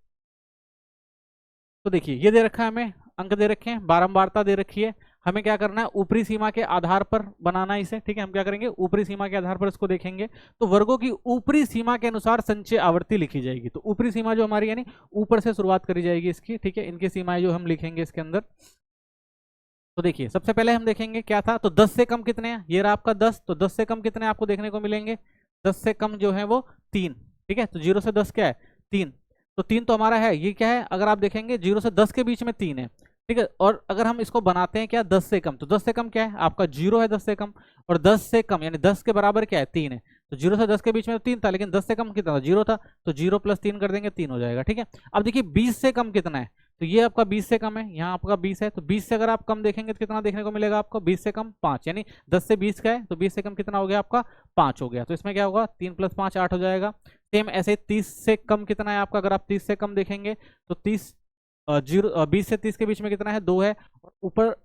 तो देखिए ये दे रखा है, हमें अंक दे रखे हैं, बारंबारता दे रखी है, हमें क्या करना है, ऊपरी सीमा के आधार पर बनाना है इसे। ठीक है, हम क्या करेंगे, ऊपरी सीमा के आधार पर इसको देखेंगे, तो वर्गों की ऊपरी सीमा के अनुसार संचय आवर्ती लिखी जाएगी। तो ऊपरी सीमा जो हमारी, यानी ऊपर से शुरुआत करी जाएगी इसकी। ठीक है, इनकी सीमाएं जो हम लिखेंगे इसके अंदर, तो देखिए सबसे पहले हम देखेंगे क्या था, तो 10 से कम कितने हैं, ये रहा आपका 10, तो 10 से कम कितने आपको देखने को मिलेंगे, 10 से कम जो है वो 3। ठीक है, तो 0 से 10 क्या है, 3, तो 3 तो हमारा है, ये क्या है, अगर आप देखेंगे 0 से 10 के बीच में 3 है। ठीक है, और अगर हम इसको बनाते हैं क्या, 10 से कम, तो 10 से कम क्या है आपका 0 है, 10 से कम, और 10 से कम यानी 10 के बराबर क्या है, 3 है। तो 0 से 10 के बीच में 3 था, लेकिन 10 से कम कितना था, 0 था, तो 0 + 3 कर देंगे, 3 हो जाएगा। ठीक है, अब देखिए 20 से कम कितना है, तो ये आपका 20 से कम है, यहाँ आपका 20 है, तो 20 से अगर आप कम देखेंगे तो कितना देखने को मिलेगा आपको, 20 से कम 5, यानी 10 से 20 का है तो 20 से कम कितना हो गया आपका 5 हो गया। तो इसमें क्या होगा 3 + 5 8 हो जाएगा। सेम ऐसे 30 से कम कितना है आपका, अगर आप 30 से कम देखेंगे तो 20 से 30 के बीच में कितना है 2 है, और ऊपर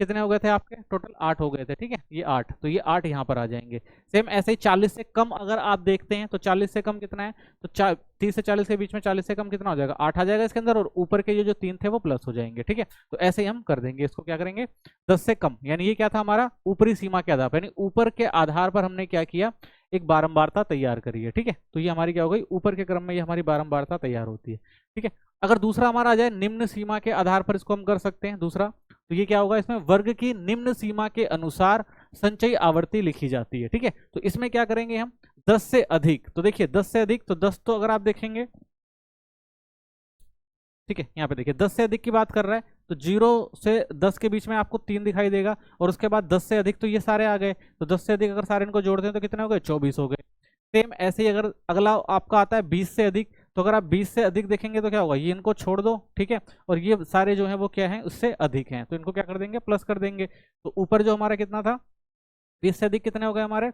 कितने हो गए थे आपके, टोटल 8 हो गए थे, ठीक है, ये 8, तो ये 8 यहाँ पर आ जाएंगे। सेम ऐसे ही 40 से कम अगर आप देखते हैं तो 40 से कम कितना है, तो 30 से 40 के बीच में 40 से कम कितना हो जाएगा 8 आ जाएगा इसके अंदर, और ऊपर के ये जो 3 थे वो प्लस हो जाएंगे, ठीक है। तो ऐसे ही हम कर देंगे इसको, क्या करेंगे 10 से कम, यानी ये क्या था हमारा ऊपरी सीमा के आधार पर, यानी ऊपर के आधार पर हमने क्या किया, एक बारंबारता तैयार करी है, ठीक है। तो ये हमारी क्या हो गई, ऊपर के क्रम में ये हमारी बारंबारता तैयार होती है, ठीक है। अगर दूसरा हमारा आ जाए निम्न सीमा के आधार पर, इसको हम कर सकते हैं दूसरा, तो ये क्या होगा, इसमें वर्ग की निम्न सीमा के अनुसार संचयी आवर्ती लिखी जाती है, ठीक है। तो इसमें क्या करेंगे हम 10 से अधिक, तो देखिए 10 से अधिक, तो 10 तो अगर आप देखेंगे, ठीक है, यहाँ पे देखिए 10 से अधिक की बात कर रहा है, तो 0 से 10 के बीच में आपको 3 दिखाई देगा, और उसके बाद 10 से अधिक तो ये सारे आ गए, तो 10 से अधिक अगर सारे इनको जोड़ते हैं तो कितने हो गए 24 हो गए। सेम ऐसे ही अगर अगला आपका आता है 20 से अधिक, तो अगर आप 20 से अधिक देखेंगे तो क्या होगा, ये इनको छोड़ दो, ठीक है, और ये सारे जो है वो क्या है उससे अधिक हैं, तो इनको क्या कर देंगे प्लस कर देंगे। तो ऊपर जो हमारा कितना था 20 से अधिक कितने हो गए हमारे,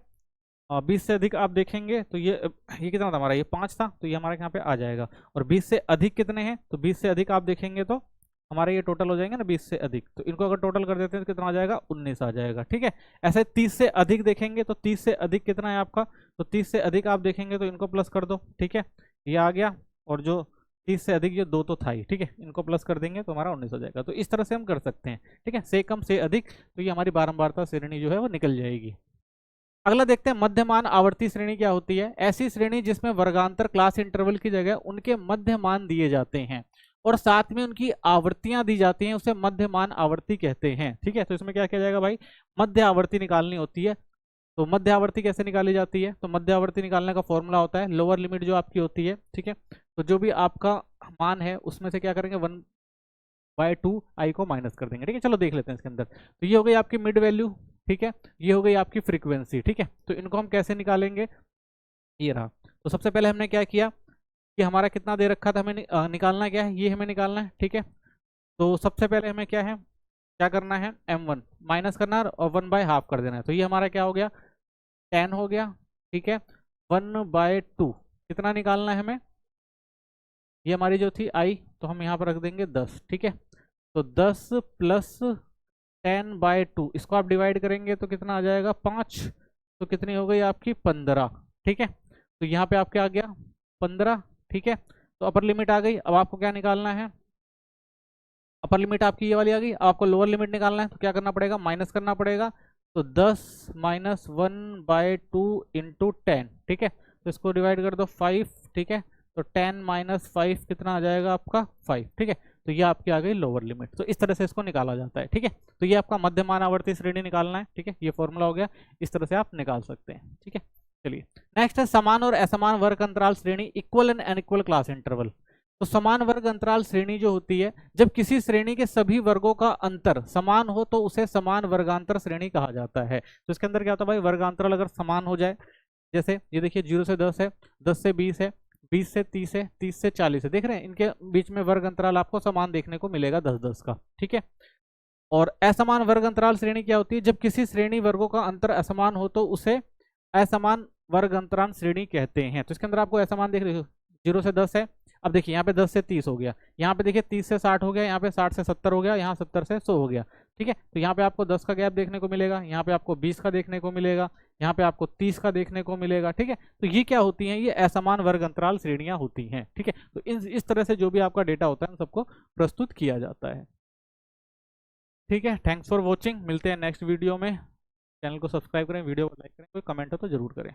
20 से अधिक आप देखेंगे तो ये कितना था हमारा, ये 5 था, तो ये हमारे यहाँ पे आ जाएगा। और 20 से अधिक कितने हैं, तो 20 से अधिक आप देखेंगे तो हमारे ये टोटल हो जाएंगे ना 20 से अधिक, तो इनको अगर टोटल कर देते हैं तो कितना आ जाएगा 19 आ जाएगा, ठीक है। ऐसे 30 से अधिक देखेंगे तो 30 से अधिक कितना है आपका, तो 30 से अधिक आप देखेंगे तो इनको प्लस कर दो, ठीक है, ये आ गया। और जो 30 से अधिक ये 2 तो था ही, ठीक है, इनको प्लस कर देंगे तो हमारा 19 हो जाएगा। तो इस तरह से हम कर सकते हैं, ठीक है, से कम से अधिक, तो ये हमारी बारंबारता श्रेणी जो है वो निकल जाएगी। अगला देखते हैं मध्यमान आवर्ती श्रेणी क्या होती है। ऐसी श्रेणी जिसमें वर्गांतर क्लास इंटरवल की जगह उनके मध्यमान दिए जाते हैं और साथ में उनकी आवृत्तियां दी जाती हैं, उसे मध्यमान आवर्ती कहते हैं, ठीक है। तो इसमें क्या किया जाएगा भाई, मध्य आवर्ती निकालनी होती है। तो मध्य आवर्ती कैसे निकाली जाती है, तो मध्य आवर्ती निकालने का फॉर्मूला होता है लोअर लिमिट जो आपकी होती है, ठीक है। तो जो भी आपका मान है उसमें से क्या करेंगे 1/2 आई को माइनस कर देंगे, ठीक है। चलो देख लेते हैं इसके अंदर, तो ये हो गई आपकी मिड वैल्यू, ठीक है, ये हो गई आपकी फ्रीक्वेंसी, ठीक है। तो इनको हम कैसे निकालेंगे, ये रहा। तो सबसे पहले हमने क्या किया कि हमारा कितना दे रखा था, हमें निकालना क्या है, ये हमें निकालना है, ठीक है। तो सबसे पहले हमें क्या है, क्या करना है, m1 माइनस करना है और 1/2 कर देना है। तो ये हमारा क्या हो गया 10 हो गया, ठीक है। 1/2 कितना निकालना है हमें, ये हमारी जो थी आई, तो हम यहाँ पर रख देंगे 10, ठीक है। तो 10 + 10/2 इसको आप डिवाइड करेंगे तो कितना आ जाएगा 5, तो कितनी हो गई आपकी 15, ठीक है। तो यहाँ पे आपके आ गया 15, ठीक है। तो अपर लिमिट आ गई। अब आपको क्या निकालना है, अपर लिमिट आपकी ये वाली आ गई। अब आपको लोअर लिमिट निकालना है, तो क्या करना पड़ेगा, माइनस करना पड़ेगा। तो 10 - 1/2 × 10, ठीक है। तो इसको डिवाइड कर दो 5, ठीक है। तो 10 - 5 कितना आ जाएगा आपका 5, ठीक है। तो ये आपकी आ गई लोअर लिमिट। तो इस तरह से इसको निकाला जाता है, ठीक है। तो ये आपका मध्यमान आवर्ती श्रेणी निकालना है, ठीक है, ये फॉर्मूला हो गया, इस तरह से आप निकाल सकते हैं, ठीक है। चलिए नेक्स्ट है समान और असमान वर्ग अंतराल श्रेणी, equal and unequal class interval. तो समान वर्ग अंतराल श्रेणी जो होती है, जब किसी श्रेणी के सभी वर्गों का अंतर समान हो तो उसे समान वर्गांतर श्रेणी कहा जाता है। तो इसके अंदर क्या होता है भाई, वर्गांतराल अगर समान हो जाए, जैसे ये देखिए 0 से 10 है, 10 से 20 है, 20 से 30 है, 30 से 40 है, देख रहे हैं इनके बीच में वर्ग अंतराल आपको समान देखने को मिलेगा 10-10 का, ठीक है। और असमान वर्ग अंतराल श्रेणी क्या होती है, जब किसी श्रेणी वर्गों का अंतर असमान हो तो उसे असमान वर्ग अंतराल श्रेणी कहते हैं। तो इसके अंदर आपको असमान देख रहे हो, 0 से 10 है, अब देखिए यहाँ पे 10 से 30 हो गया, यहाँ पे देखिए 30 से 60 हो गया, यहाँ पे 60 से 70 हो गया, यहाँ 70 से 100 हो गया, ठीक है। तो यहाँ पे आपको 10 का गैप देखने को मिलेगा, यहाँ पे आपको 20 का देखने को मिलेगा, यहाँ पे आपको 30 का देखने को मिलेगा, ठीक है। तो ये क्या होती हैं, ये असमान वर्ग अंतराल श्रेणियां होती हैं, ठीक है। तो इस तरह से जो भी आपका डेटा होता है उन सबको प्रस्तुत किया जाता है, ठीक है। थैंक्स फॉर वॉचिंग, मिलते हैं नेक्स्ट वीडियो में। चैनल को सब्सक्राइब करें, वीडियो को लाइक करें, कोई कमेंट हो तो जरूर करें।